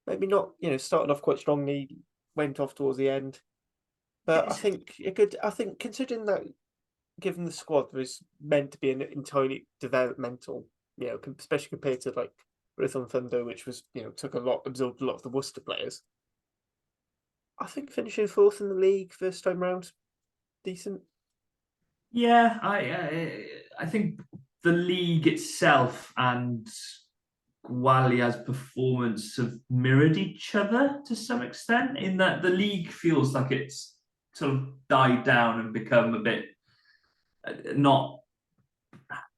maybe not. Started off quite strongly, went off towards the end. But I think considering that, given the squad was meant to be an entirely developmental, especially compared to like Rhythm Thunder, which was absorbed a lot of the Worcester players. I think finishing fourth in the league first time round, decent. Yeah, I think the league itself and Gwalia's performance have mirrored each other to some extent, in that the league feels like it's sort of died down and become a bit not.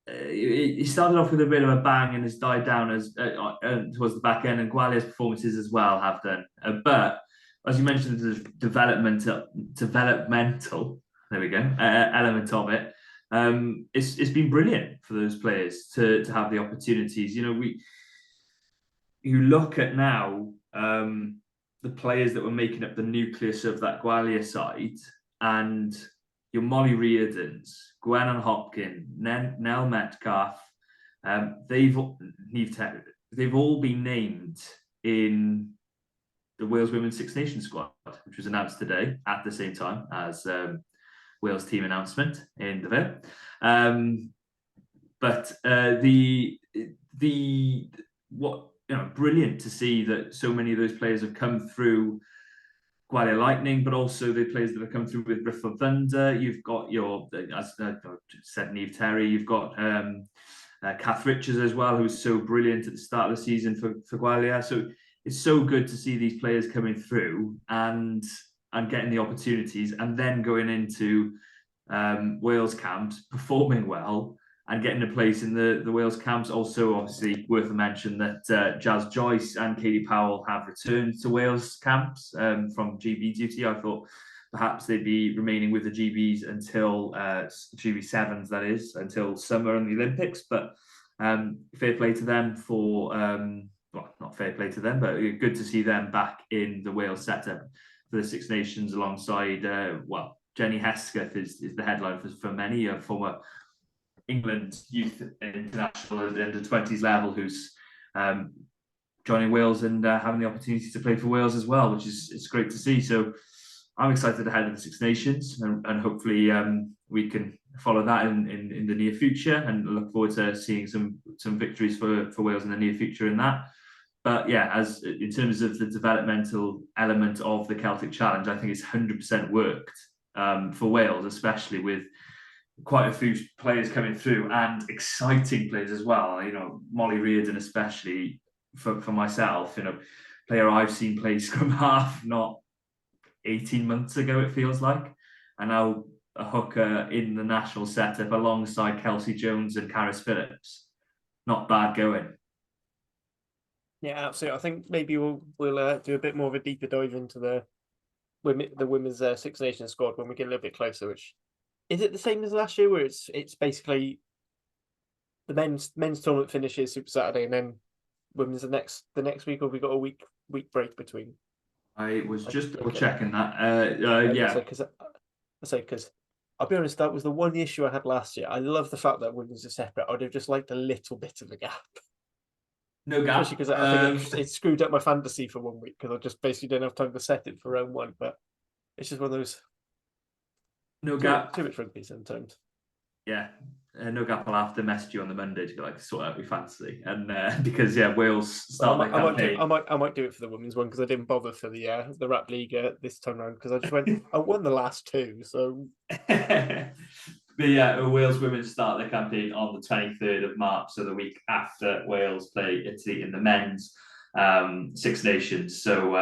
It started off with a bit of a bang and has died down as towards the back end, and Gwalia's performances as well have done. But as you mentioned, the developmental. There we go. Element of it. It's been brilliant for those players to have the opportunities. You look at now the players that were making up the nucleus of that Gwalia side, and your Molly Reardons, Gwen and Hopkin, Nell Metcalf, they've all been named in the Wales Women's Six Nations squad, which was announced today at the same time as Wales team announcement in the Vale. Brilliant to see that so many of those players have come through Gwalia Lightning, but also the players that have come through with Bristol Thunder. You've got as I said, Niamh Terry. You've got Kath Richards as well, who was so brilliant at the start of the season for Gwalia. So it's so good to see these players coming through and getting the opportunities, and then going into Wales camps, performing well, and getting a place in the Wales camps. Also, obviously, worth a mention that Jazz Joyce and Katie Powell have returned to Wales camps from GB duty. I thought perhaps they'd be remaining with the GBs until GB Sevens, that is, until summer and the Olympics. But fair play to them for, not fair play to them, but good to see them back in the Wales setup for the Six Nations alongside, Jenny Hesketh is the headline for many, a former England youth international at the under-20s level, who's joining Wales and having the opportunity to play for Wales as well, which is great to see. So I'm excited ahead of the Six Nations, and hopefully we can follow that in the near future, and look forward to seeing some victories for Wales in the near future in that. But yeah, as in terms of the developmental element of the Celtic Challenge, I think it's 100% worked for Wales, especially with quite a few players coming through, and exciting players as well. Molly Reardon, especially for myself, player I've seen play scrum half not 18 months ago, it feels like, and now a hooker in the national setup alongside Kelsey Jones and Caris Phillips. Not bad going. Yeah, absolutely. I think maybe we'll do a bit more of a deeper dive into the women's Six Nations squad when we get a little bit closer. Which is it the same as last year, where it's basically the men's tournament finishes Super Saturday, and then women's the next week, or we got a week break between? I was just double checking that. Yeah. Because I'll be honest, that was the one issue I had last year. I love the fact that women's are separate. I would have just liked a little bit of a gap. No gap. Especially because I think it screwed up my fantasy for 1 week, because I just basically didn't have time to set it for round one. But it's just one of those. No gap. Too much rugby sometimes. Yeah. No gap. I'll have to message you on the Monday to sort out your fantasy, and because Wales start their campaign. I might do it for the women's one, because I didn't bother for the Rap League this time round, because I just went. I won the last two, so. The Wales women start their campaign on the 23rd of March, so the week after Wales play Italy in the men's Six Nations. So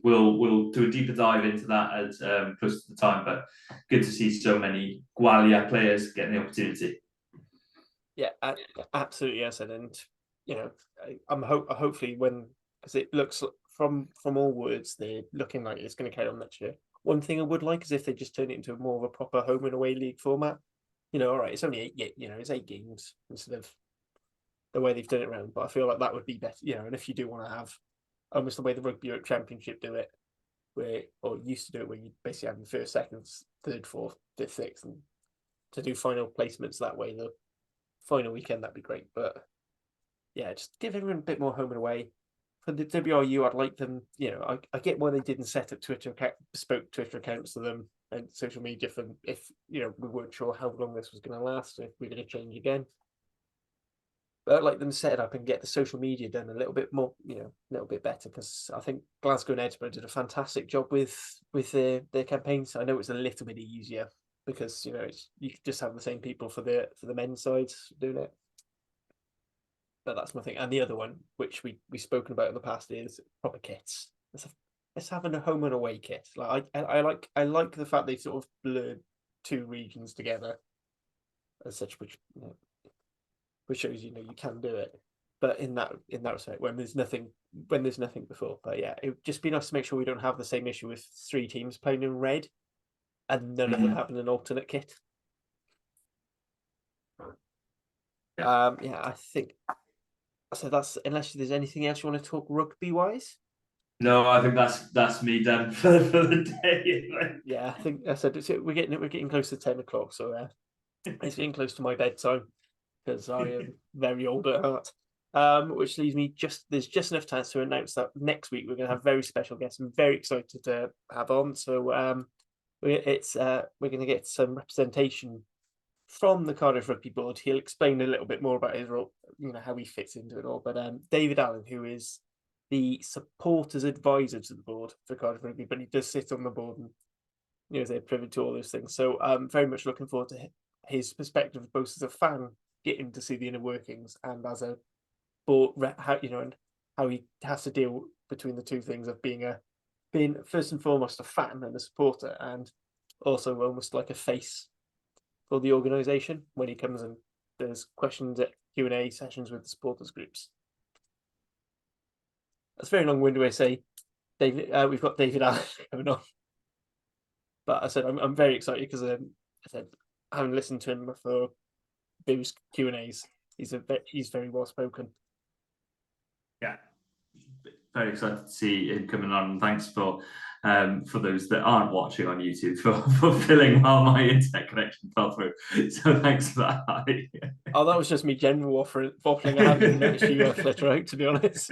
We'll do a deeper dive into that as close to the time. But good to see so many Gwalia players getting the opportunity. Yeah, absolutely, yes, and I'm hopefully because it looks from all words they're looking like it's going to carry on next year. One thing I would like is if they just turn it into more of a proper home and away league format. All right, it's only it's 8 games instead of the way they've done it around. But I feel like that would be better. And if you do want to have almost the way the Rugby Europe Championship do it, or used to do it, where you basically have the first, second, third, fourth, fifth, sixth, and to do final placements that way, the final weekend, that'd be great. But yeah, just give everyone a bit more home and away. For the WRU, I'd like them, I get why they didn't set up bespoke Twitter accounts to them and social media for if, we weren't sure how long this was going to last, if we're going to change again. But I'd like them to set it up and get the social media done a little bit more, a little bit better, because I think Glasgow and Edinburgh did a fantastic job with their campaigns. I know it's a little bit easier because, you just have the same people for the men's sides doing it. But that's my thing. And the other one, which we've spoken about in the past, is proper kits. Let's have a home and away kit. Like I like the fact they sort of blurred 2 regions together as such, which shows you can do it. But in that respect, when there's nothing before. But yeah, it would just be nice to make sure we don't have the same issue with 3 teams playing in red and none of them having an alternate kit. Yeah, I think. So that's, unless there's anything else you want to talk rugby wise. No, I think that's me done for the day. Yeah, I think I said we're getting close to 10 o'clock, so it's getting close to my bedtime because I am very old at heart. Which leaves me there's just enough time to announce that next week we're going to have very special guests. I'm very excited to have on. So we're going to get some representation from the Cardiff Rugby Board. He'll explain a little bit more about his role, how he fits into it all. But David Allen, who is the supporters advisor to the board for Cardiff Rugby, but he does sit on the board and they're privy to all those things. So I'm very much looking forward to his perspective, both as a fan getting to see the inner workings and as a board, and how he has to deal between the two things of being first and foremost a fan and a supporter, and also almost like a face for the organisation when he comes and does questions at Q&A sessions with the supporters groups. That's a very long-winded way to say, David. We've got David Allen coming on, but I said I'm very excited because I said, having listened to him for those Q&As, he's very well spoken. Yeah, very excited to see him coming on. And thanks for those that aren't watching on YouTube for filling while my internet connection fell through. So thanks for that. Oh, that was just me general waffling. I haven't even noticed you flitter out, to be honest.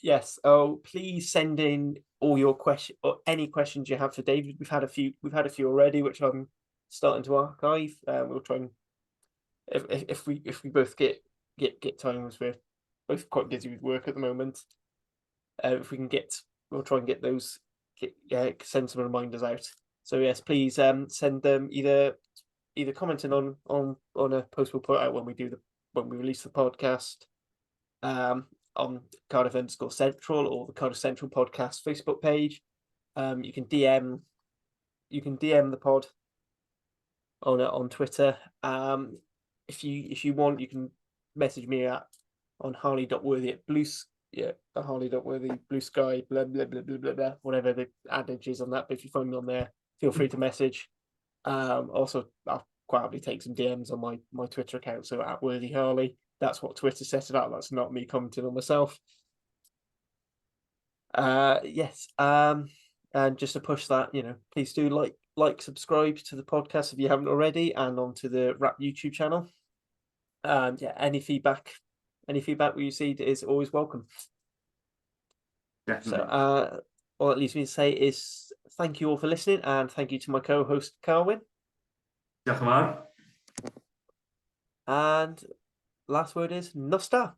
Yes. Oh, please send in all your questions or any questions you have for David. We've had a few already, which I'm starting to archive. We'll try and if we both get times, we're both quite busy with work at the moment. If we can we'll try and get those. Send some reminders out. So yes, please send them either commenting on a post we'll put out when we release the podcast on Cardiff_Central or the Cardiff Central podcast Facebook page. You can DM the pod on Twitter. If you want, you can message me on harley.worthy at harley.worthy, blue sky, blah blah blah blah blah blah, whatever the adage is on that. But if you find me on there, feel free to message. Also, I'll quite happily take some DMs on my Twitter account, so at Worthy Harley. That's what Twitter set it up. That's not me commenting on myself. Yes. And just to push that, please do like, subscribe to the podcast if you haven't already, and onto the Rap YouTube channel. Any feedback we received is always welcome. Definitely. So, all that leaves me to say is thank you all for listening, and thank you to my co-host Carwyn. Diolch yn fawr. And last word is Nostar.